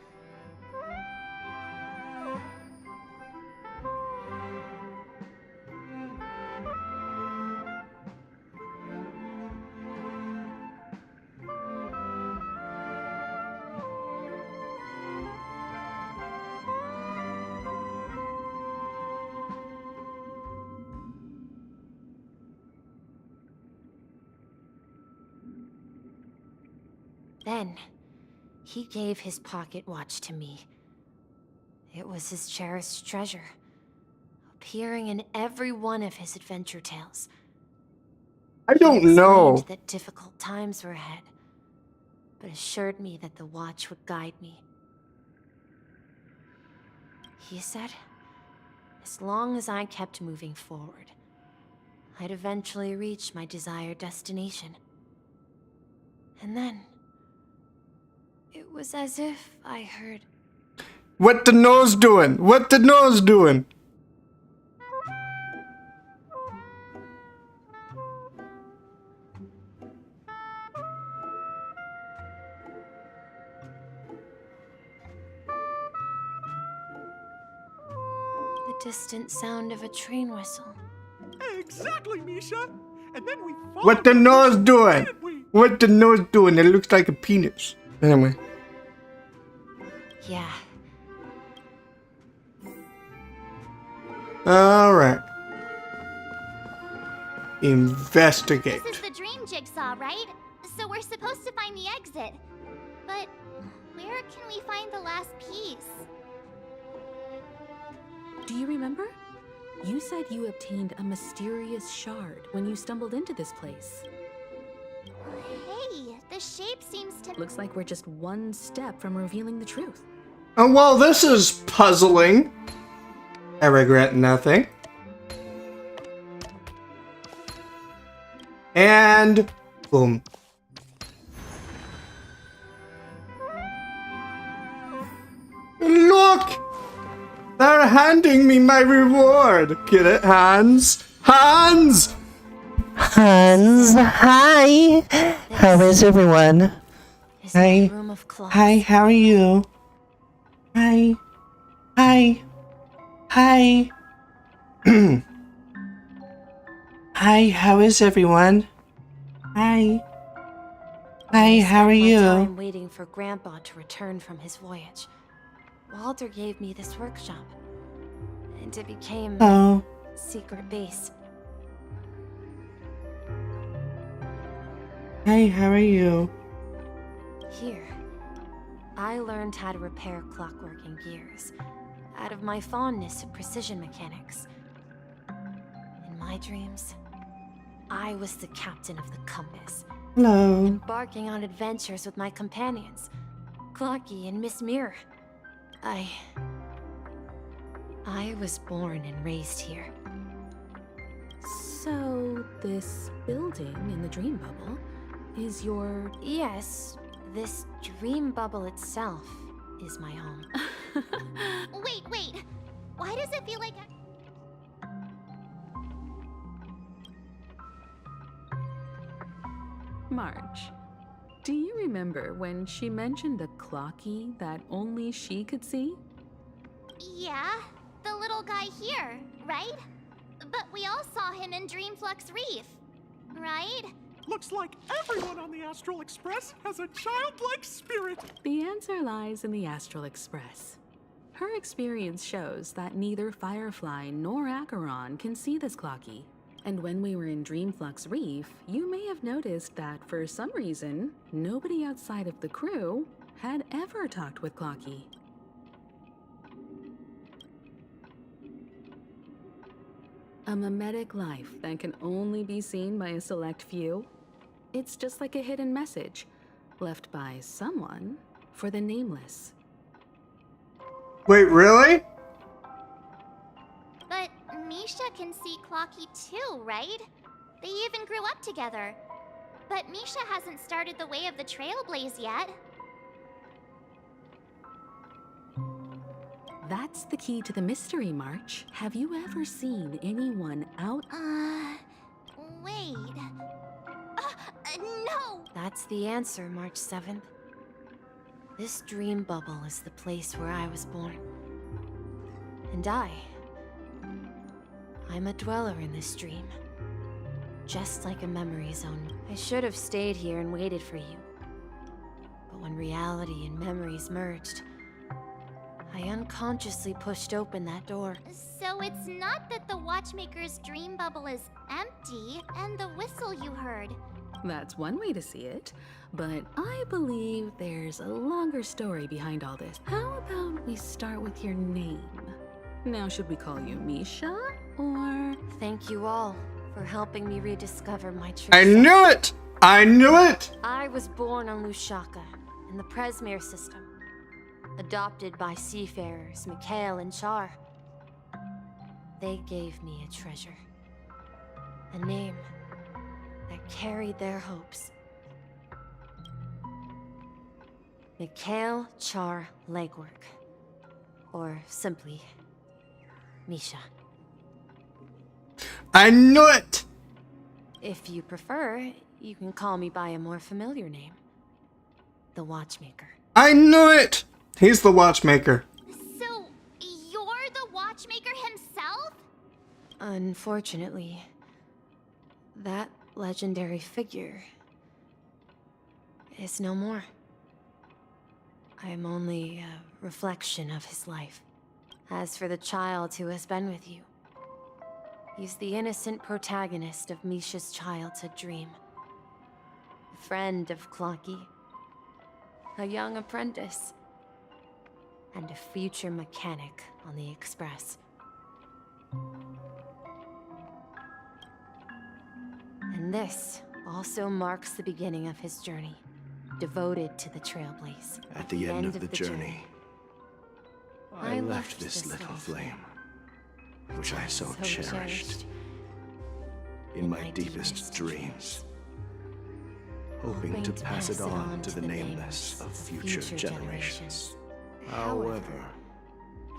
Then, he gave his pocket watch to me. It was his cherished treasure, appearing in every one of his adventure tales. I He don't know. explained that difficult times were ahead, but assured me that the watch would guide me. He said, as long as I kept moving forward, I'd eventually reach my desired destination. And then, it was as if I heard... What the nose doing? What the nose doing? the distant sound of a train whistle. Exactly, Misha. And then we What the nose doing? didn't we? What the nose doing? It looks like a penis. Anyway. Yeah. Alright. Investigate. This is the dream jigsaw, right? So we're supposed to find the exit. But where can we find the last piece? Do you remember? You said you obtained a mysterious shard when you stumbled into this place. Hey, the shape seems to... Looks like we're just one step from revealing the truth. Oh, well, this is puzzling. I regret nothing. And boom. Look! They're handing me my reward. Get it, Hans? Hans! Hans, hi! How is everyone? Is Hi. the room of clocks. Hi, how are you? Hi. Hi. Hi. Hi, how is everyone? Hi. Hi, how are My you? time waiting for Grandpa to return from his voyage. Walter gave me this workshop, and it became Oh, secret base. hi, how are you? Here, I learned how to repair clockwork and gears, out of my fondness of precision mechanics. In my dreams, I was the captain of the compass, Hello. embarking on adventures with my companions, Clocky and Miss Mirror. I was born and raised here. So, this building in the dream bubble is your... Yes, this dream bubble itself is my home. Wait. Why does it feel like... Marge, do you remember when she mentioned a clocky that only she could see? Yeah, the little guy here, right? But we all saw him in Dreamflux Reef, right? Looks like everyone on the Astral Express has a childlike spirit. The answer lies in the Astral Express. Her experience shows that neither Firefly nor Acheron can see this clocky. And when we were in Dreamflux Reef, you may have noticed that for some reason, nobody outside of the crew had ever talked with Clocky. A mimetic life that can only be seen by a select few. It's just like a hidden message left by someone for the nameless. Wait, really? But Misha can see Clocky too, right? They even grew up together. But Misha hasn't started the way of the Trailblaze yet. That's the key to the mystery, March. Have you ever seen anyone out? Wait. No! That's the answer, March 7th. This dream bubble is the place where I was born. And I'm a dweller in this dream. Just like a memory zone. I should have stayed here and waited for you. But when reality and memories merged, I unconsciously pushed open that door. So it's not that the Watchmaker's dream bubble is empty, and the whistle you heard. That's one way to see it, but I believe there's a longer story behind all this. How about we start with your name? Now, should we call you Misha, or... Thank you all for helping me rediscover my true I self. knew it! I knew it! I was born on Lushaka, in the Presmere system. Adopted by seafarers Mikhail and Char. They gave me a treasure. A name that carried their hopes. Mikhail Char Legwork. Or simply, Misha. I knew it! If you prefer, you can call me by a more familiar name. The Watchmaker. I knew it! He's the Watchmaker. So, you're the Watchmaker himself? Unfortunately, that legendary figure is no more. I'm only a reflection of his life. As for the child who has been with you, he's the innocent protagonist of Misha's childhood dream. A friend of Clocky, a young apprentice, and a future mechanic on the Express. And this also marks the beginning of his journey, devoted to the Trailblaze. At the end of the journey, I left this little flame, which I so cherished in my deepest dreams, hoping to pass it on to the nameless of future generations. However,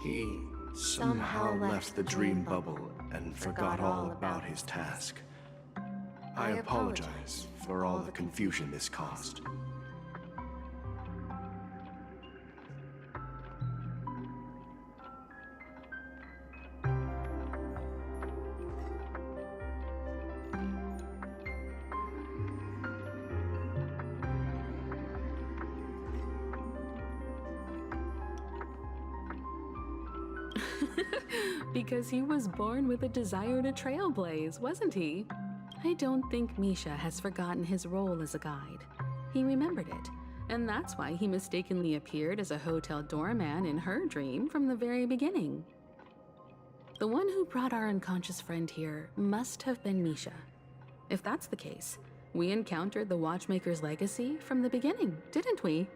he somehow left the dream bubble and forgot all about his task. I apologize for all the confusion this caused. Because he was born with a desire to trailblaze, wasn't he? I don't think Misha has forgotten his role as a guide. He remembered it, and that's why he mistakenly appeared as a hotel doorman in her dream from the very beginning. The one who brought our unconscious friend here must have been Misha. If that's the case, we encountered the Watchmaker's legacy from the beginning, didn't we?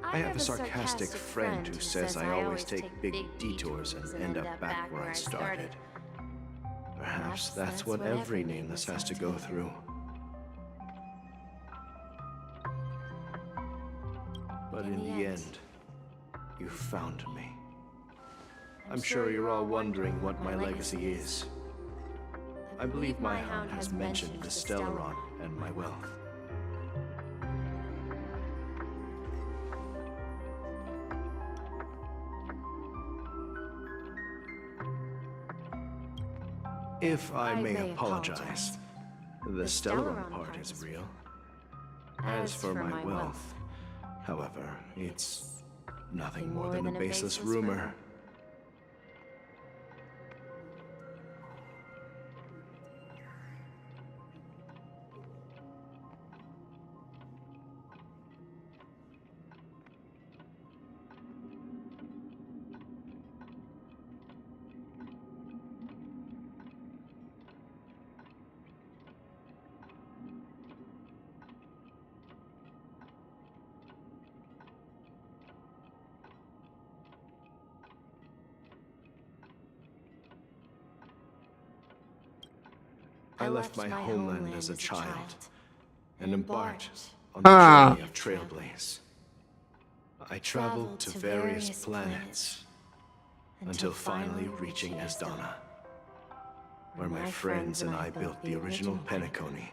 I have a sarcastic friend who says I always take big detours and end up back where I started. Perhaps that's what every nameless has to go through. But in the end, you found me. I'm sure you're all wondering what my legacy is. I believe my hound has mentioned the Stellaron and my wealth. If I may apologize, the Stellaron part is real. As for my wealth, however, it's nothing more than a baseless rumor. I left my homeland as a child and embarked on the journey of Trailblaze. I traveled to various planets until finally reaching Esdana, where my friends and I built the original Penacony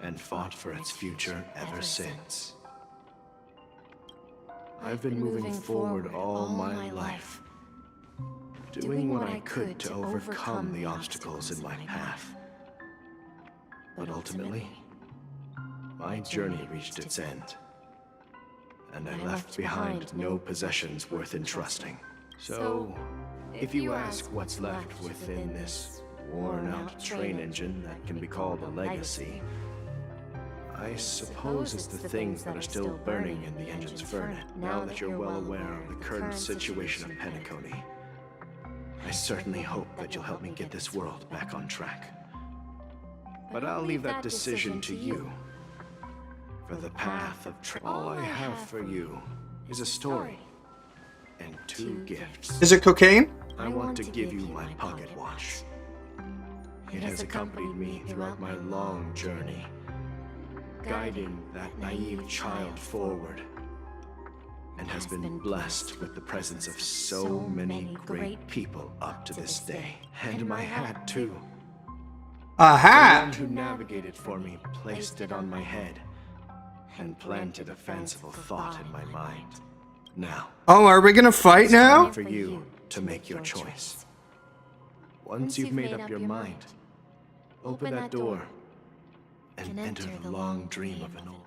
and fought for its future ever since. I've been moving forward all my life, doing what I could to overcome the obstacles in my path. But ultimately, my journey reached its end, and I left behind no possessions worth entrusting. So, if you ask what's left within this worn-out train engine that can be called a legacy, I suppose it's the things that are still burning in the engine's furnace. Now that you're well aware of the current situation of Penacony, I certainly hope that you'll help me get this world back on track. But I'll leave that decision to you. For the path of all I have for you is a story and 2 gifts. Is it cocaine? I want to give you my pocket watch. It has accompanied me throughout my long journey, guiding that naive child forward, and has been blessed with the presence of so many great people up to this day. And my hat, too. A The hat? man who navigated for me placed it on my head and planted a fanciful thought in my mind. Now, Oh, are we gonna fight it's now? time for you to make your choice. Once you've made up your mind, open that door and enter the long dream of an old.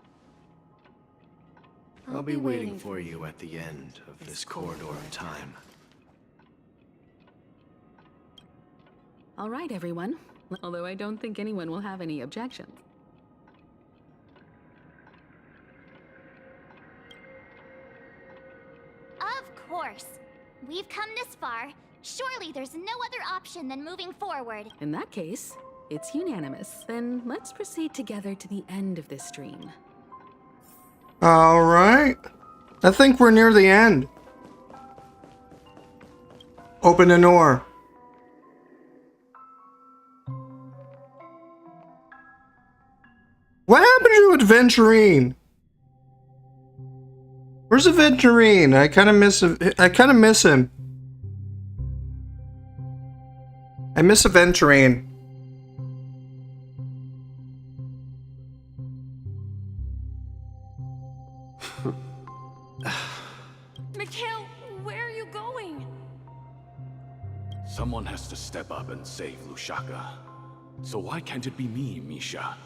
I'll be waiting for you at the end of this corridor of time. All right, everyone. Although I don't think anyone will have any objections. Of course. We've come this far. Surely there's no other option than moving forward. In that case, it's unanimous. Then let's proceed together to the end of this stream. All right. I think we're near the end. Open the door. What happened to Adventurine? Where's Adventurine? I kind of miss him. I miss Adventurine. Mikhail, where are you going? Someone has to step up and save Lushaka. So why can't it be me, Misha?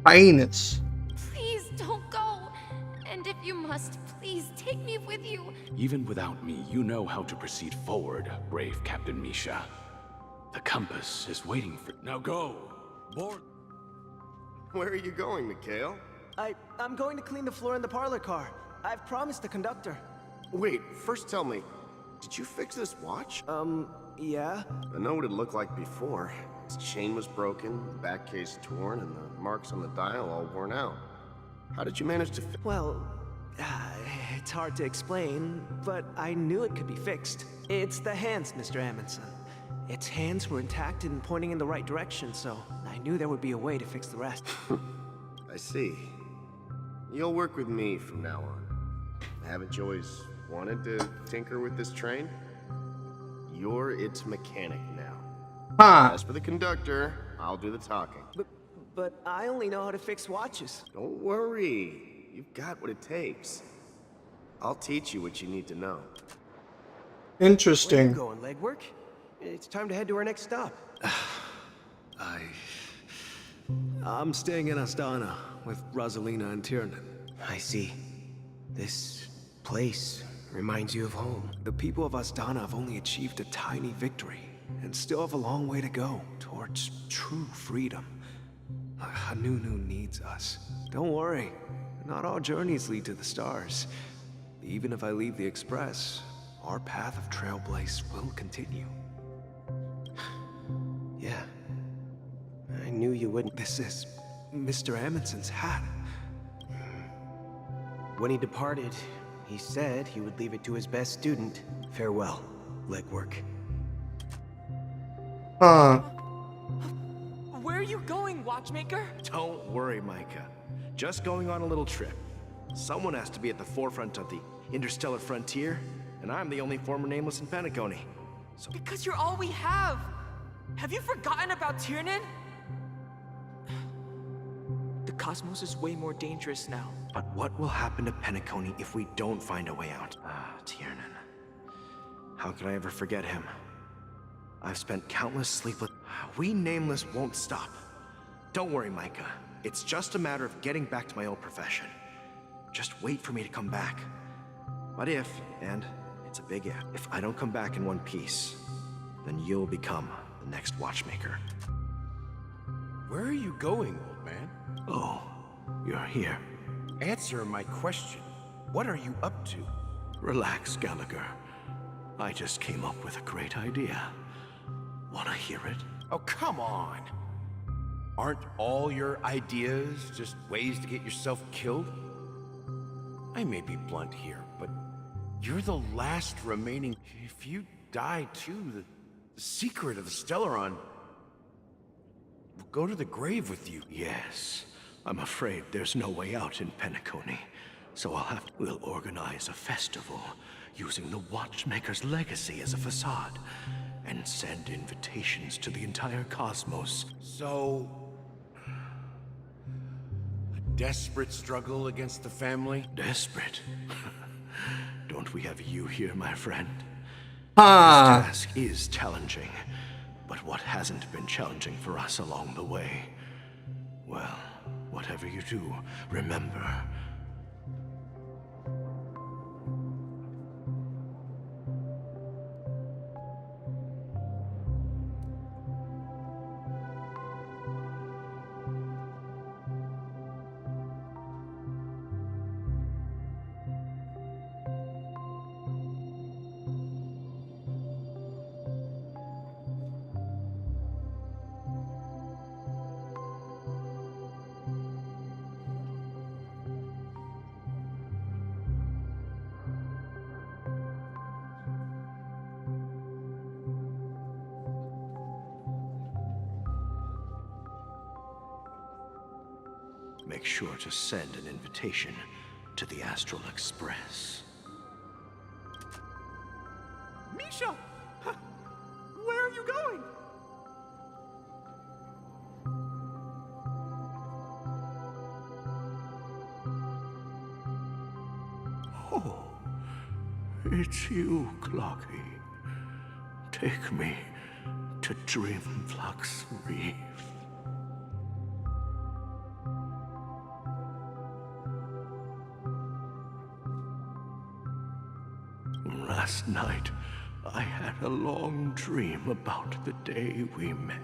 Highness. Please don't go. And if you must, please take me with you. Even without me, you know how to proceed forward, brave Captain Misha. The compass is waiting for... Now go! Board! Where are you going, Mikhail? I'm going to clean the floor in the parlor car. I've promised the conductor. Wait, first tell me, did you fix this watch? Yeah? I know what it looked like before. Its chain was broken, the back case torn, and the marks on the dial all worn out. How did you manage to Well, it's hard to explain, but I knew it could be fixed. It's the hands, Mr. Amundsen. Its hands were intact and pointing in the right direction, so I knew there would be a way to fix the rest. I see. You'll work with me from now on. Haven't you always wanted to tinker with this train? You're its mechanic now. Huh. As for the conductor, I'll do the talking. But I only know how to fix watches. Don't worry. You've got what it takes. I'll teach you what you need to know. Where are you Interesting. going, legwork? It's time to head to our next stop. I'm staying in Astana with Rosalina and Tiernan. I see. This place reminds you of home. The people of Astana have only achieved a tiny victory and still have a long way to go towards true freedom. Hanunu needs us. Don't worry, not all journeys lead to the stars. Even if I leave the Express, our path of trailblaze will continue. Yeah. I knew you wouldn't. This is Mr. Amundsen's hat. When he departed, he said he would leave it to his best student. Farewell, legwork. Huh. Where are you going, watchmaker? Don't worry, Micah. Just going on a little trip. Someone has to be at the forefront of the interstellar frontier, and I'm the only former nameless in Penacony. So Because you're all we have. Have you forgotten about Tiernan? The cosmos is way more dangerous now. But what will happen to Penacony if we don't find a way out? Tiernan. How could I ever forget him? I've spent countless sleepless... We Nameless won't stop. Don't worry, Micah. It's just a matter of getting back to my old profession. Just wait for me to come back. But if, and it's a big if I don't come back in one piece, then you'll become the next watchmaker. Where are you going, old man? Oh, you're here. Answer my question. What are you up to? Relax, Gallagher. I just came up with a great idea. Wanna hear it? Oh, come on. Aren't all your ideas just ways to get yourself killed? I may be blunt here, but you're the last remaining... If you die too, the secret of the Stellaron will go to the grave with you. Yes. I'm afraid there's no way out in Penacony. So we'll organize a festival using the Watchmaker's legacy as a facade and send invitations to the entire cosmos. So... a desperate struggle against the family? Desperate? Don't we have you here, my friend? Huh. This task is challenging, but what hasn't been challenging for us along the way? Well, whatever you do, remember... Make sure to send an invitation to the Astral Express. Misha! Where are you going? Oh, it's you, Clocky. Take me to Dreamflux Reef. Last night, I had a long dream about the day we met.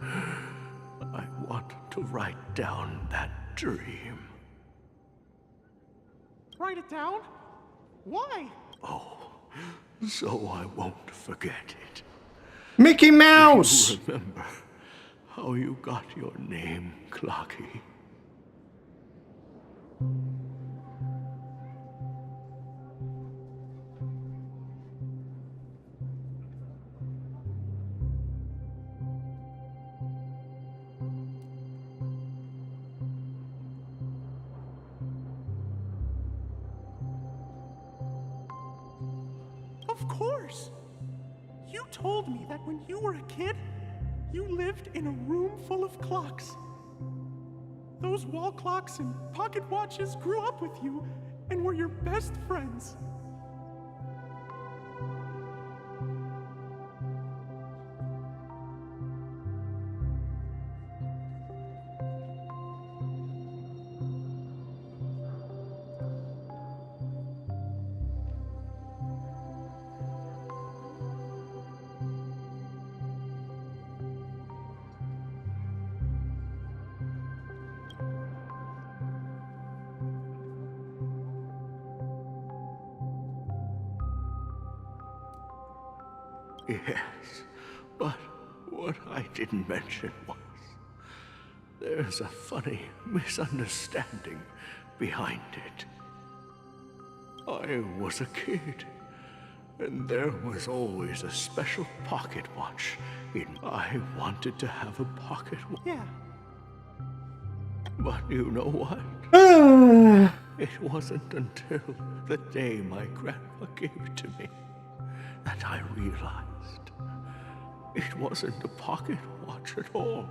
I wanted to write down that dream. Write it down? Why? Oh, so I won't forget it. Mickey Mouse! You remember how you got your name, Clocky? Of course! You told me that when you were a kid, you lived in a room full of clocks. Those wall clocks and pocket watches grew up with you and were your best friends. Yes, but what I didn't mention was there's a funny misunderstanding behind it. I was a kid, and there was always a special pocket watch I wanted to have a pocket watch. Yeah. But you know what? It wasn't until the day my grandpa gave it to me that I realized it wasn't a pocket watch at all.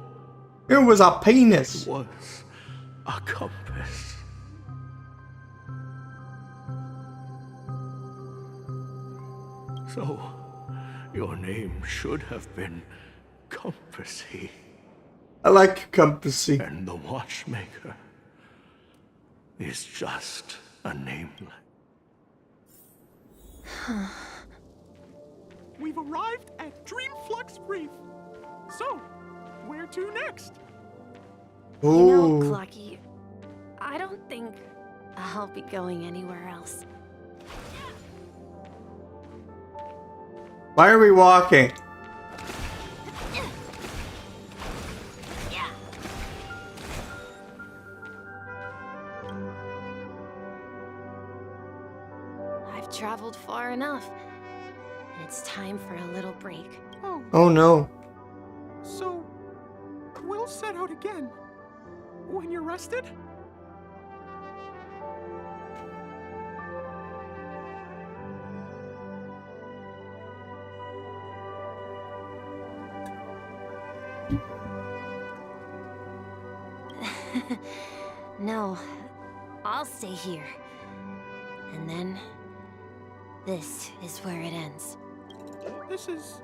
It was a penis. It was a compass. So, your name should have been Compassy. I like Compassy. And the watchmaker is just a namelet. We've arrived at Dreamflux Reef. So, where to next? You know, Clocky, I don't think I'll be going anywhere else. Why are we walking? I've traveled far enough. It's time for a little break. Oh no. So, we'll set out again. When you're rested? No, I'll stay here. And then, this is where it ends. This is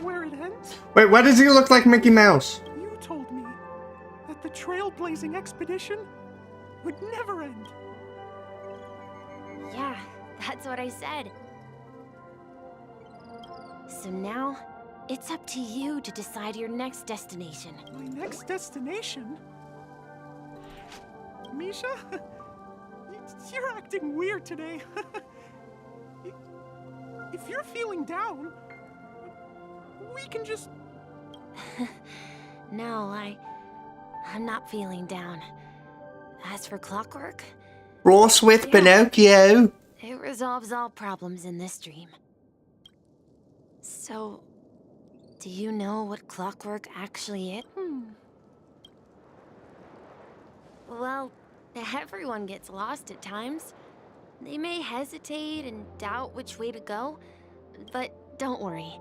where it ends? Wait, why does he look like Mickey Mouse? You told me that the trailblazing expedition would never end. Yeah, that's what I said. So now, it's up to you to decide your next destination. My next destination? Misha? You're acting weird today. If you're feeling down, we can just... No, I'm not feeling down. As for clockwork... Ross with Pinocchio. It resolves all problems in this dream. So, do you know what clockwork actually is? Well, everyone gets lost at times. They may hesitate and doubt which way to go, but don't worry.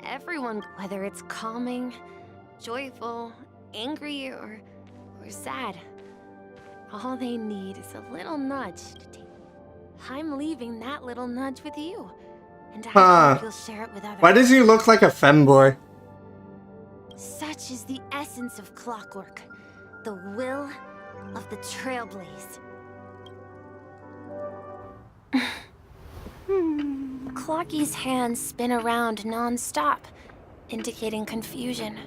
Everyone, whether it's calming, joyful, angry, or sad, all they need is a little nudge to take. I'm leaving that little nudge with you, and I hope you'll share it with others. Why does he look like a femboy? Such is the essence of clockwork, the will of the Trailblaze. Clocky's hands spin around non-stop, indicating confusion,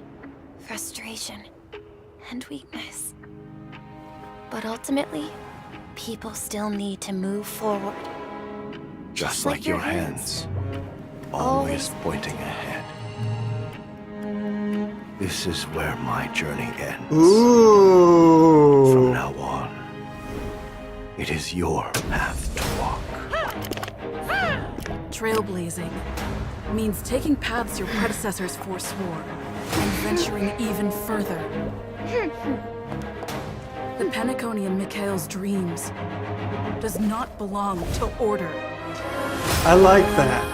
frustration, and weakness. But ultimately, people still need to move forward. Just like your hands, always pointing ahead. This is where my journey ends. Ooh. From now on, it is your path to walk. Trailblazing means taking paths your predecessors forswore and venturing even further. The Penacony in Mikhail's dreams does not belong to order. I like that.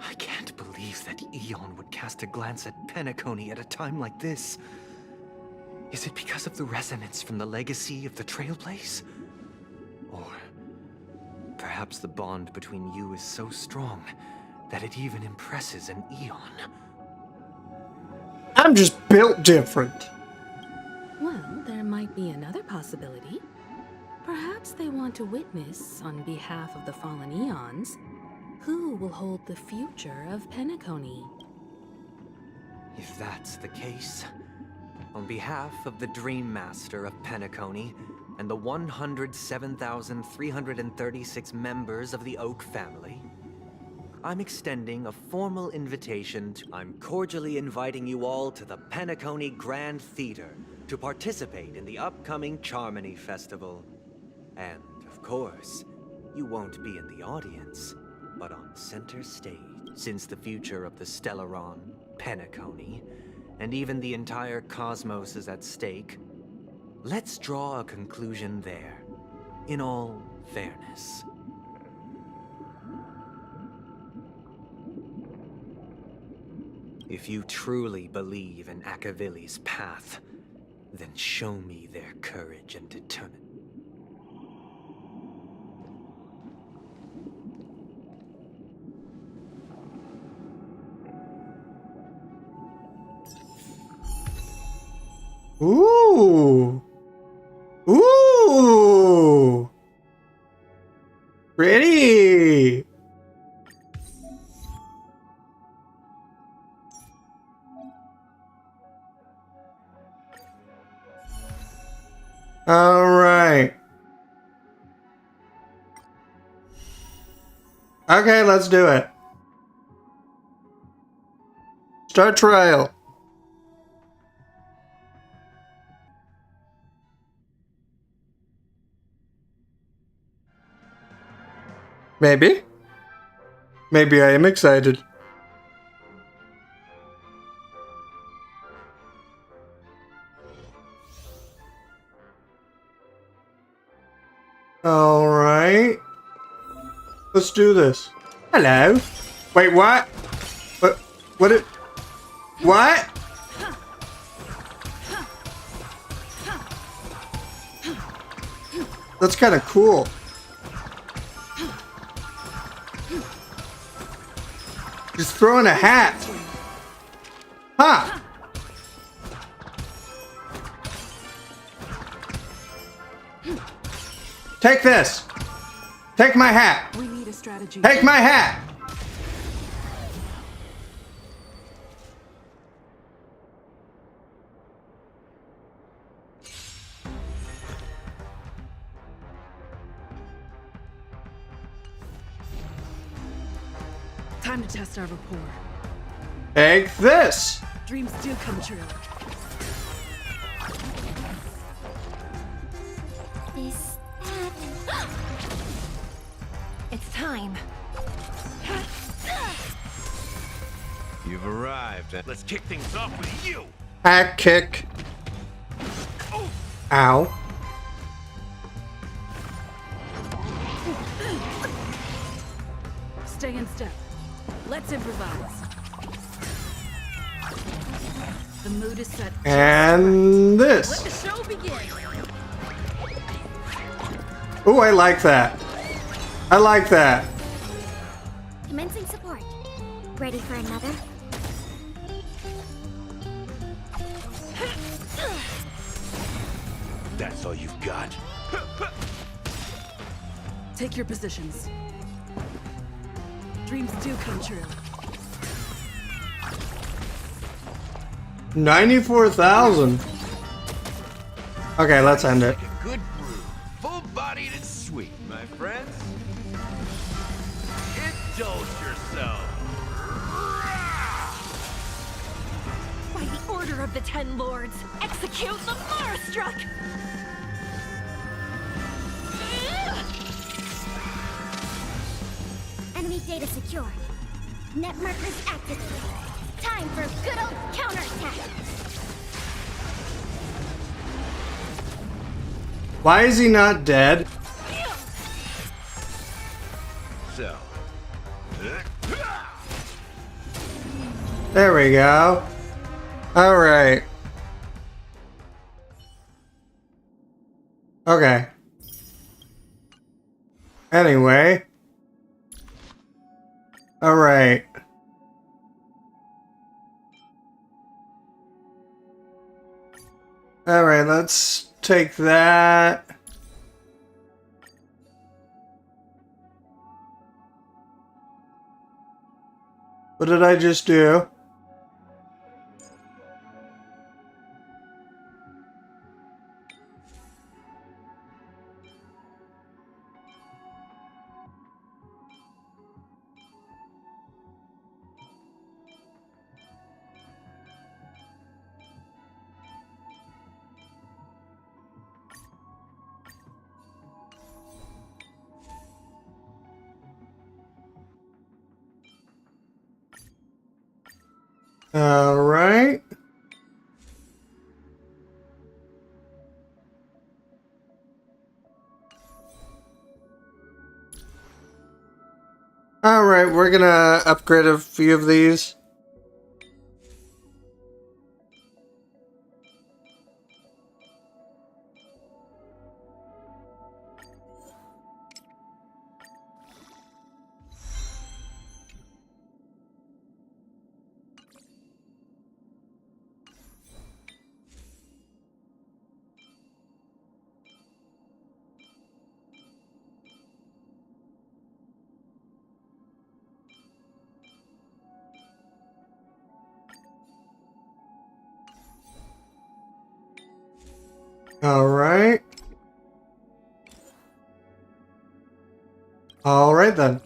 I can't believe that Eon would cast a glance at Penacony at a time like this. Is it because of the resonance from the legacy of the Trailblaze? Or perhaps the bond between you is so strong that it even impresses an Eon? I'm just built different. Well, there might be another possibility. Perhaps they want to witness, on behalf of the fallen Eons, who will hold the future of Penacony. If that's the case, on behalf of the Dream Master of Penacony and the 107,336 members of the Oak family, I'm extending a formal invitation I'm cordially inviting you all to the Penacony Grand Theater to participate in the upcoming Charmony Festival. And, of course, you won't be in the audience, but on center stage. Since the future of the Stellaron, Penacony, and even the entire cosmos is at stake, let's draw a conclusion there, in all fairness. If you truly believe in Akavili's path, then show me their courage and determination. Ooh. Ooh. Pretty. All right. Okay, let's do it. Start trial. Maybe. Maybe I am excited. All right. Let's do this. Hello. Wait, what? What it? What? That's kind of cool. Just throwing a hat. Huh. Take this. Take my hat. We need a strategy. Take my hat. Time to test our rapport. Take this. Dreams do come true. Is that... It's time. You've arrived. Let's kick things off with you. Hack kick. Ow. Stay in step. Let's improvise. The mood is set. And this. Let the show begin. Ooh, I like that. I like that. Commencing support. Ready for another? That's all you've got. Take your positions. Dreams do come true. 94,000. Okay, let's end it. A good brew, full-bodied and sweet, my friends. Indulge yourself. By the order of the Ten Lords, execute the Marastruck! Enemy data secured. Net markers activated. Time for a good old counterattack. Why is he not dead? So. There we go. Alright. Okay. Anyway. Alright. Alright, let's take that. What did I just do? All right. All right, we're gonna upgrade a few of these. All right. All right then.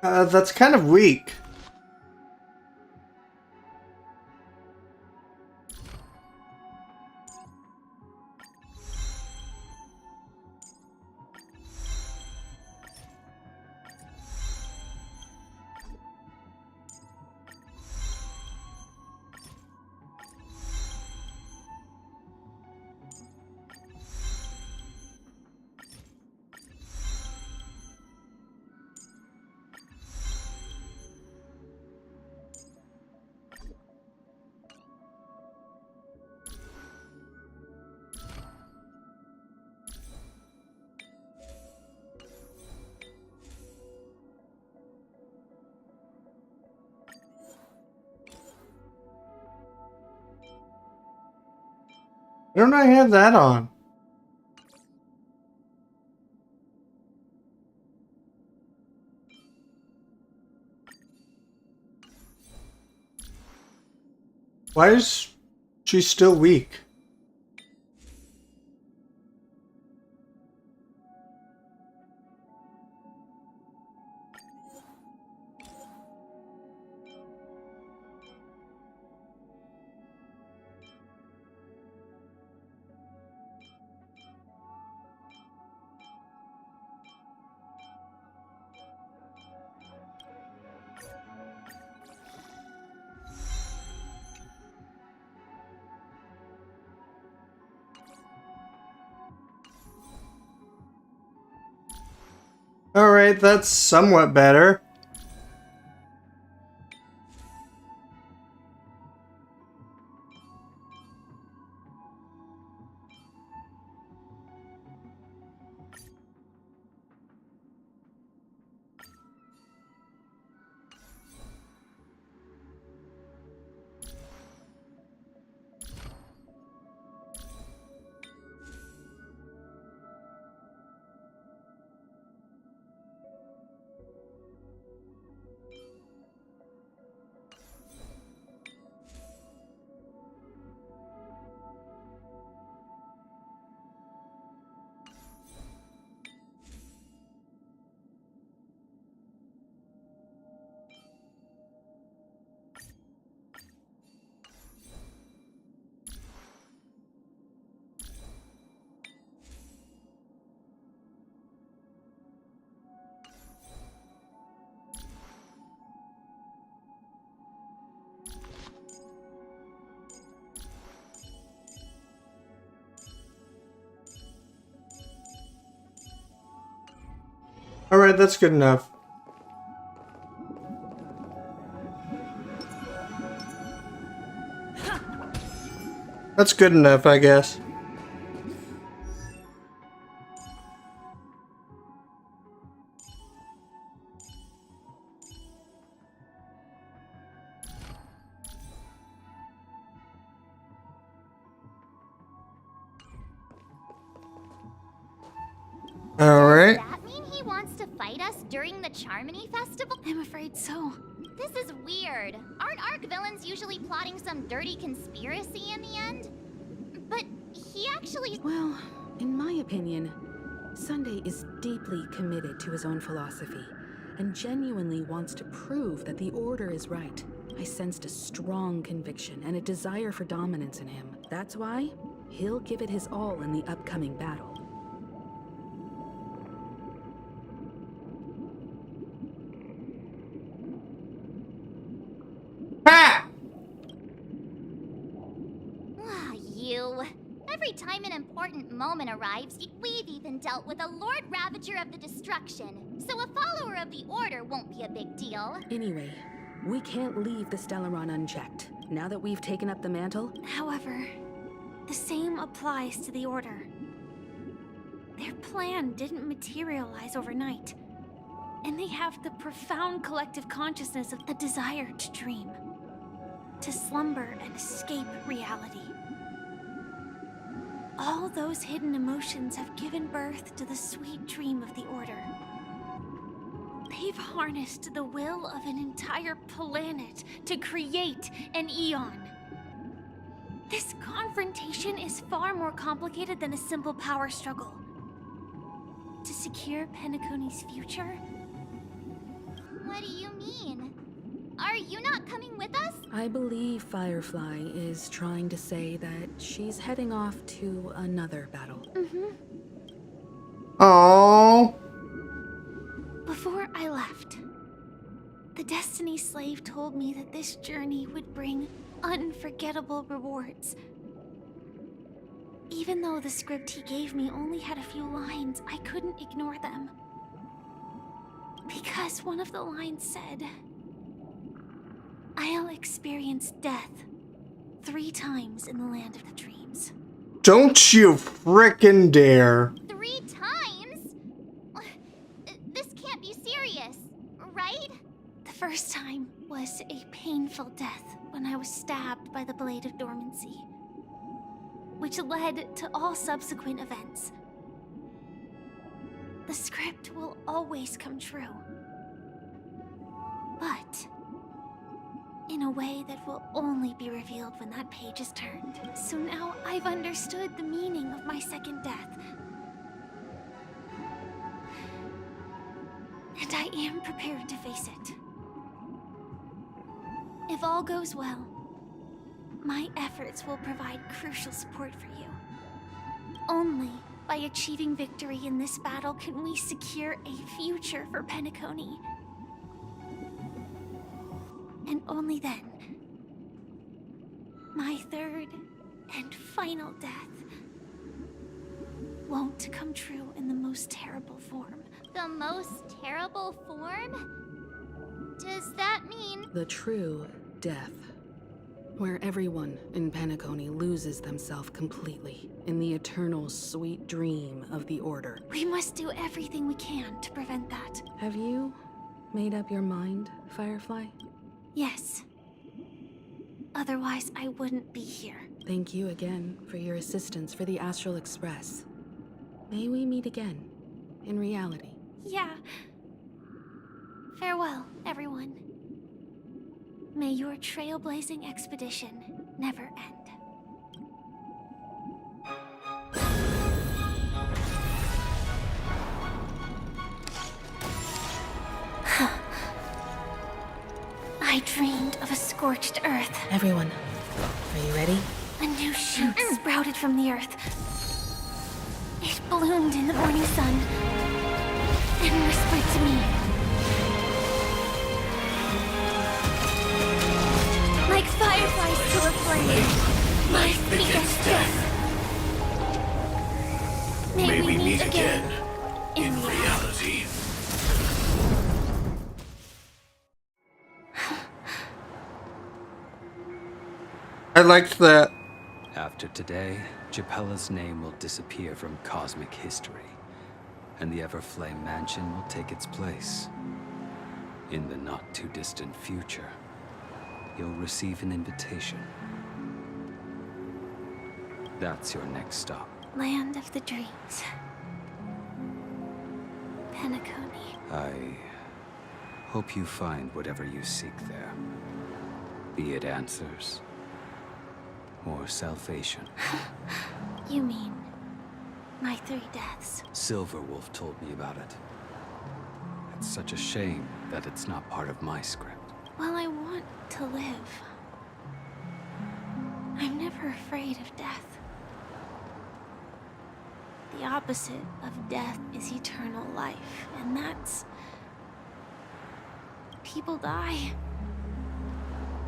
That's kind of weak. Why don't I have that on? Why is she still weak? Alright, that's somewhat better. Alright, that's good enough. That's good enough, I guess. Alright. Does that mean he wants to fight us during the Charmony Festival? I'm afraid so. This is weird. Aren't Arc villains usually plotting some dirty conspiracy in the end? But he actually... Well, in my opinion, Sunday is deeply committed to his own philosophy and genuinely wants to prove that the Order is right. I sensed a strong conviction and a desire for dominance in him. That's why he'll give it his all in the upcoming battle. You. Every time an important moment arrives, we've even dealt with a Lord Ravager of the Destruction, so a follower of the Order won't be a big deal. Anyway, we can't leave the Stellaron unchecked, now that we've taken up the mantle. However, the same applies to the Order. Their plan didn't materialize overnight, and they have the profound collective consciousness of a desire to dream, to slumber and escape reality. All those hidden emotions have given birth to the sweet dream of the Order. They've harnessed the will of an entire planet to create an Eon. This confrontation is far more complicated than a simple power struggle. To secure Penacony's future? What do you mean? Are you not coming with us? I believe Firefly is trying to say that she's heading off to another battle. Aww. Before I left, the Destiny Slave told me that this journey would bring unforgettable rewards. Even though the script he gave me only had a few lines, I couldn't ignore them. Because one of the lines said, "I'll experience death 3 times in the land of the dreams." Don't you frickin' dare. 3 times? This can't be serious, right? The first time was a painful death when I was stabbed by the Blade of Dormancy, which led to all subsequent events. The script will always come true, but in a way that will only be revealed when that page is turned. So now I've understood the meaning of my second death. And I am prepared to face it. If all goes well, my efforts will provide crucial support for you. Only by achieving victory in this battle can we secure a future for Penacony. And only then, my third and final death won't come true in the most terrible form. The most terrible form? Does that mean... The true death, where everyone in Penacony loses themselves completely in the eternal sweet dream of the Order. We must do everything we can to prevent that. Have you made up your mind, Firefly? Yes. Otherwise, I wouldn't be here. Thank you again for your assistance for the Astral Express. May we meet again, in reality. Yeah. Farewell, everyone. May your trailblazing expedition never end. I dreamed of a scorched earth. Everyone, are you ready? A new shoot sprouted from the earth. It bloomed in the morning sun and whispered to me. Like fireflies to a flame, my biggest death. May we meet again in reality. liked that. After today, Japella's name will disappear from cosmic history, and the Everflame Mansion will take its place. In the not-too-distant future, you'll receive an invitation. That's your next stop. Land of the dreams. Penacony. I hope you find whatever you seek there. Be it answers or salvation. You mean my 3 deaths? Silverwolf told me about it. It's such a shame that it's not part of my script. Well, I want to live. I'm never afraid of death. The opposite of death is eternal life, and that's... people die.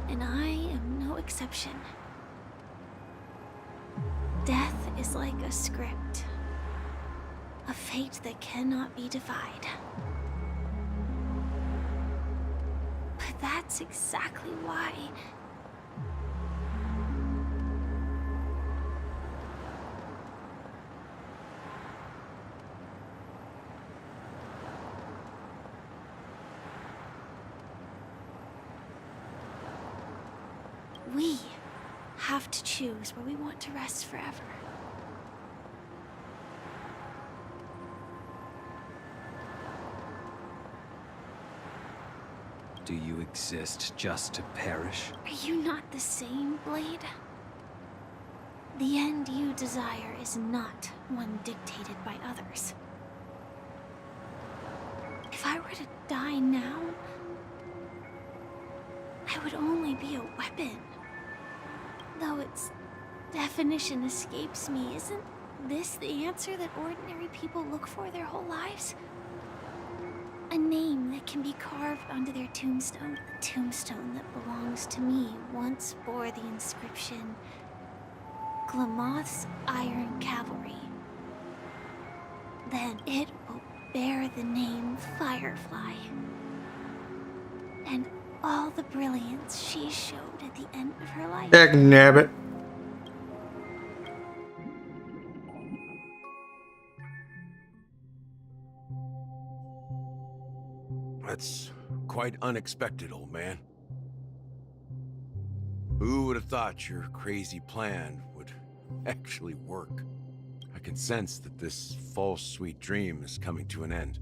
And I am no exception. Death is like a script. A fate that cannot be defied. But that's exactly why... we have to choose where we want to rest forever. Do you exist just to perish? Are you not the same, Blade? The end you desire is not one dictated by others. If I were to die now, I would only be a weapon. Though its definition escapes me, isn't this the answer that ordinary people look for their whole lives? A name that can be carved onto their tombstone. The tombstone that belongs to me once bore the inscription, Glamoth's Iron Cavalry. Then it will bear the name Firefly. And all the brilliance she showed at the end of her life. Dagnabbit. That's quite unexpected, old man. Who would have thought your crazy plan would actually work? I can sense that this false sweet dream is coming to an end.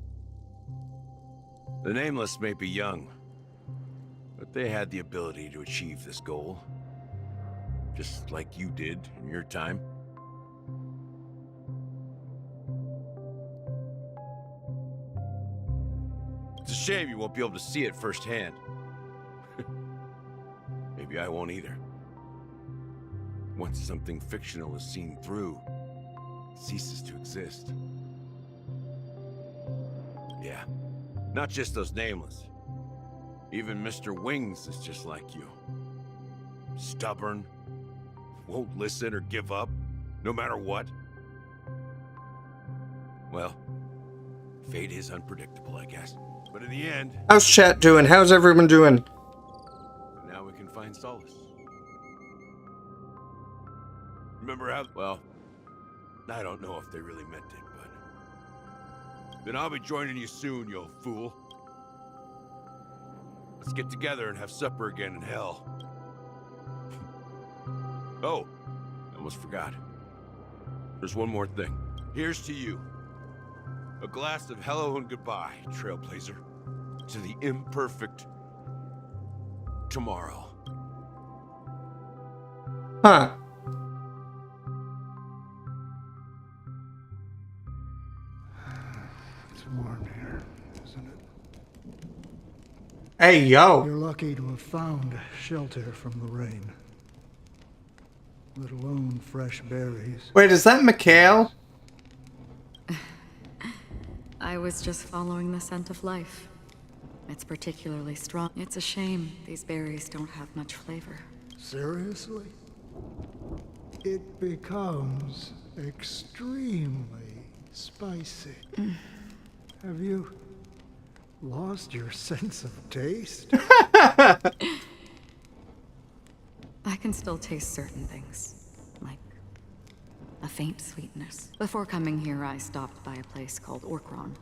The Nameless may be young, but they had the ability to achieve this goal. Just like you did in your time. It's a shame you won't be able to see it firsthand. Maybe I won't either. Once something fictional is seen through, it ceases to exist. Yeah, not just those Nameless. Even Mr. Wings is just like you. Stubborn, won't listen or give up, no matter what. Well, fate is unpredictable, I guess. But in the end... How's chat doing? How's everyone doing? Now we can find solace. Remember how... Well, I don't know if they really meant it, but... Then I'll be joining you soon, you old fool. Let's get together and have supper again in hell. Oh, I almost forgot. There's one more thing. Here's to you. A glass of hello and goodbye, Trailblazer. To the imperfect tomorrow. Huh. It's warm here, isn't it? Hey, yo. You're lucky to have found shelter from the rain. Let alone fresh berries. Wait, is that Mikhail? I was just following the scent of life. It's particularly strong. It's a shame these berries don't have much flavor. Seriously? It becomes extremely spicy. Have you lost your sense of taste? I can still taste certain things, like a faint sweetness. Before coming here, I stopped by a place called Orkron.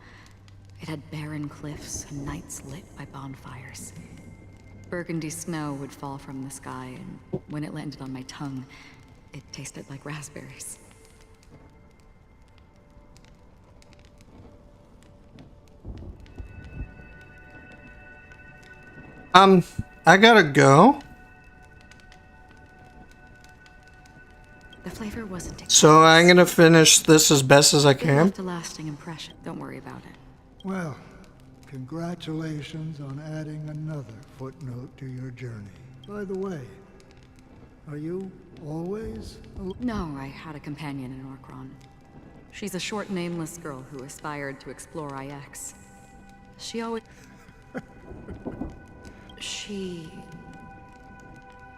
It had barren cliffs and nights lit by bonfires. Burgundy snow would fall from the sky, and when it landed on my tongue, it tasted like raspberries. I gotta go. The flavor wasn't So I'm gonna finish this as best as I It can. left a lasting impression. Don't worry about it. Well, congratulations on adding another footnote to your journey. By the way, are you always... No, I had a companion in Orkron. She's a short, nameless girl who aspired to explore IX. She always... She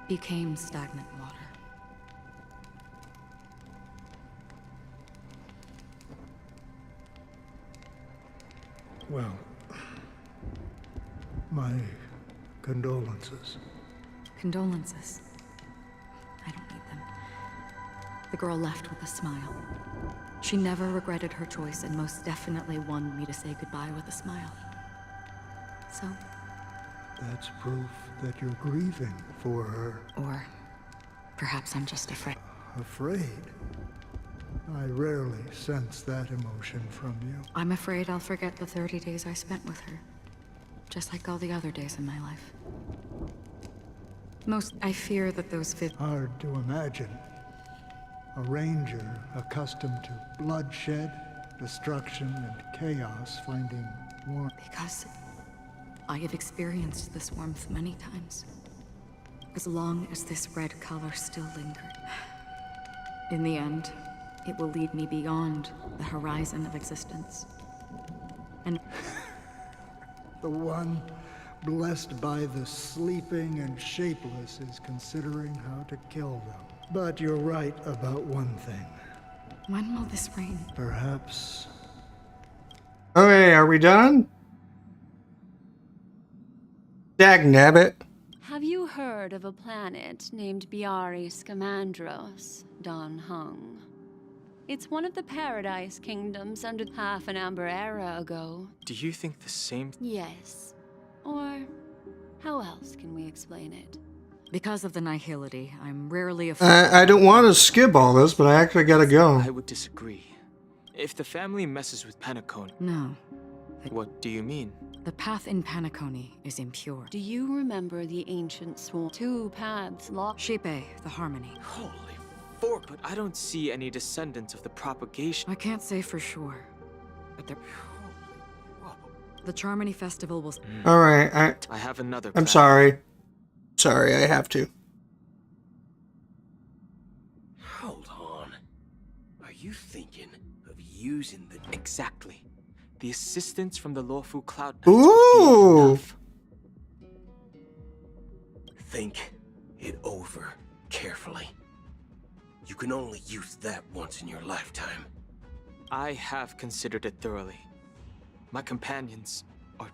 became stagnant water. Well, my condolences. Condolences. I don't need them. The girl left with a smile. She never regretted her choice and most definitely wanted me to say goodbye with a smile. So... That's proof that you're grieving for her. Or perhaps I'm just afraid. Afraid? I rarely sense that emotion from you. I'm afraid I'll forget the 30 days I spent with her. Just like all the other days in my life. I fear that those Hard to imagine. A ranger accustomed to bloodshed, destruction, and chaos finding warmth. Because I have experienced this warmth many times. As long as this red color still lingered. In the end, it will lead me beyond the horizon of existence. And The one blessed by the sleeping and shapeless is considering how to kill them. But you're right about one thing. when will this rain? Perhaps... Okay, are we done? Dagnabbit. Have you heard of a planet named Biari Scamandros, Don Hung? It's one of the Paradise Kingdoms under half an amber era ago. Do you think the same? Yes. Or how else can we explain it? Because of the nihility, I'm rarely I don't want to skip all this, but I actually gotta go. I would disagree. If the family messes with Penacony... No. What do you mean? The path in Penacony is impure. Do you remember the ancient swarm? Two paths locked. Shepe, the harmony. Holy fork, but I don't see any descendants of the propagation. I can't say for sure, but the Charmony Festival will... Alright, I have another I'm plan. sorry. Sorry, I have to. Hold on. Are you thinking of using the... Exactly. The assistance from the lawful cloud... Ooh! Think it over carefully. You can only use that once in your lifetime. I have considered it thoroughly. My companions are...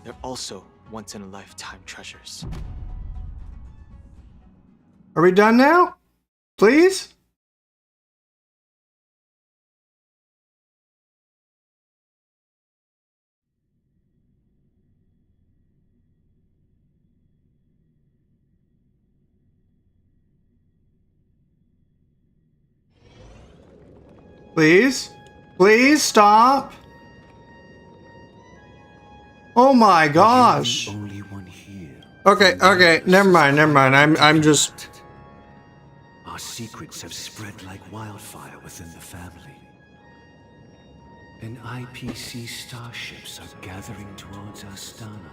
They're also once-in-a-lifetime treasures. Are we done now? Please? Please? Please stop. Oh my gosh. Only one here. Okay, never mind. I'm just... Our secrets have spread like wildfire within the family. And IPC starships are gathering towards Astana.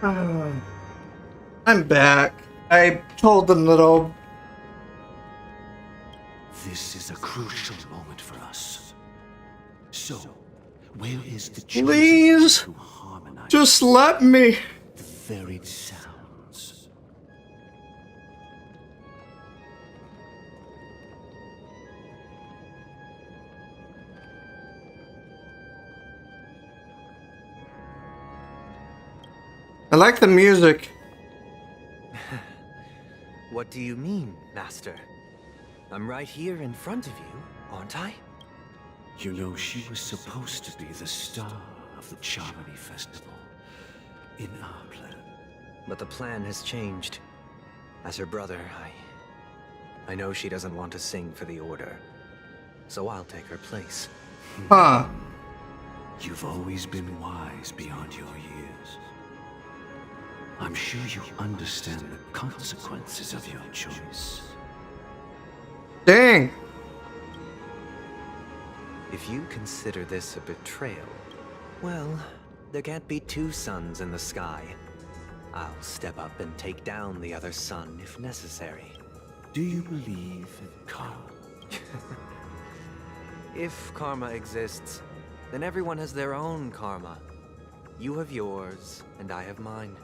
I'm back. I told them that I'll... This is a crucial moment for us. So, where is the Please, to harmonize just let me. the varied sounds? I like the music. What do you mean, Master? I'm right here in front of you, aren't I? You know, she was supposed to be the star of the Charmony Festival in our plan. But the plan has changed. As her brother, I know she doesn't want to sing for the Order, so I'll take her place. Huh. You've always been wise beyond your years. I'm sure you understand the consequences of your choice. Dang. If you consider this a betrayal, well, there can't be two suns in the sky. I'll step up and take down the other sun if necessary. Do you believe in karma? If karma exists, then everyone has their own karma. You have yours, and I have mine.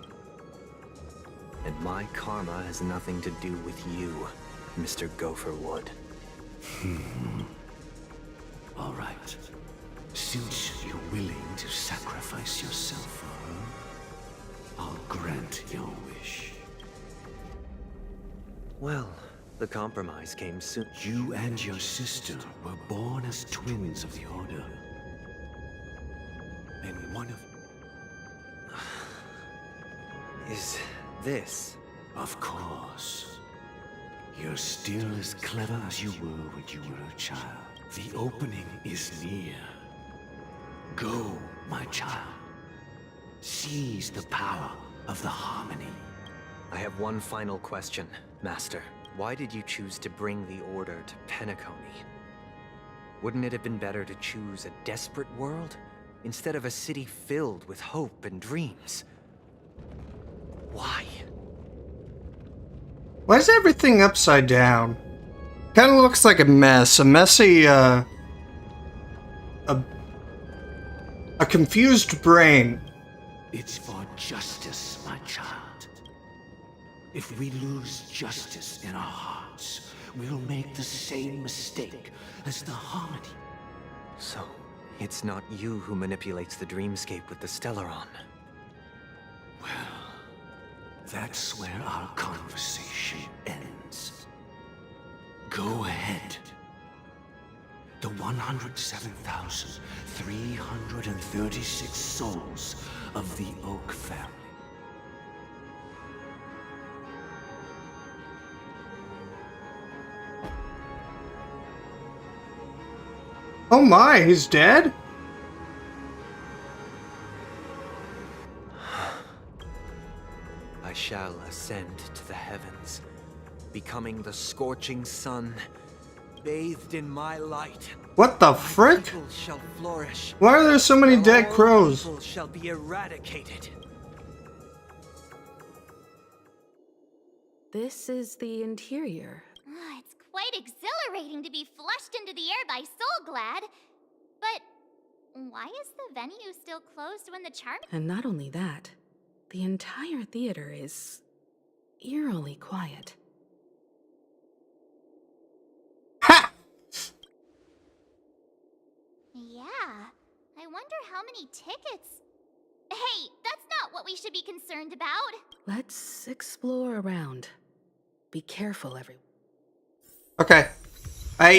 And my karma has nothing to do with you, Mr. Gopherwood. All right. Since you're willing to sacrifice yourself for her, I'll grant your wish. Well, the compromise came soon. You and your sister were born as twins of the Order. And one of... Is this? Of course. You're still as clever as you were when you were a child. The opening is near. Go, my child. Seize the power of the harmony. I have one final question, Master. Why did you choose to bring the Order to Penacony? Wouldn't it have been better to choose a desperate world, instead of a city filled with hope and dreams? Why? Why is everything upside down? Kind of looks like a mess. A messy, a confused brain. It's for justice, my child. If we lose justice in our hearts, we'll make the same mistake as the harmony. So, it's not you who manipulates the dreamscape with the Stellaron. Well, that's where our conversation ends. Go ahead. The 107,336 souls of the Oak family. Oh my, he's dead? I shall ascend to the heavens, becoming the scorching sun, bathed in my light. What the frick? People shall flourish. Why are there so many dead All crows? evil shall be eradicated. This is the interior. It's quite exhilarating to be flushed into the air by Soulglad. But why is the venue still closed when the charm... And not only that, the entire theater is eerily quiet. Yeah, I wonder how many tickets... Hey, that's not what we should be concerned about. Let's explore around. Be careful, everyone. Okay. Bye.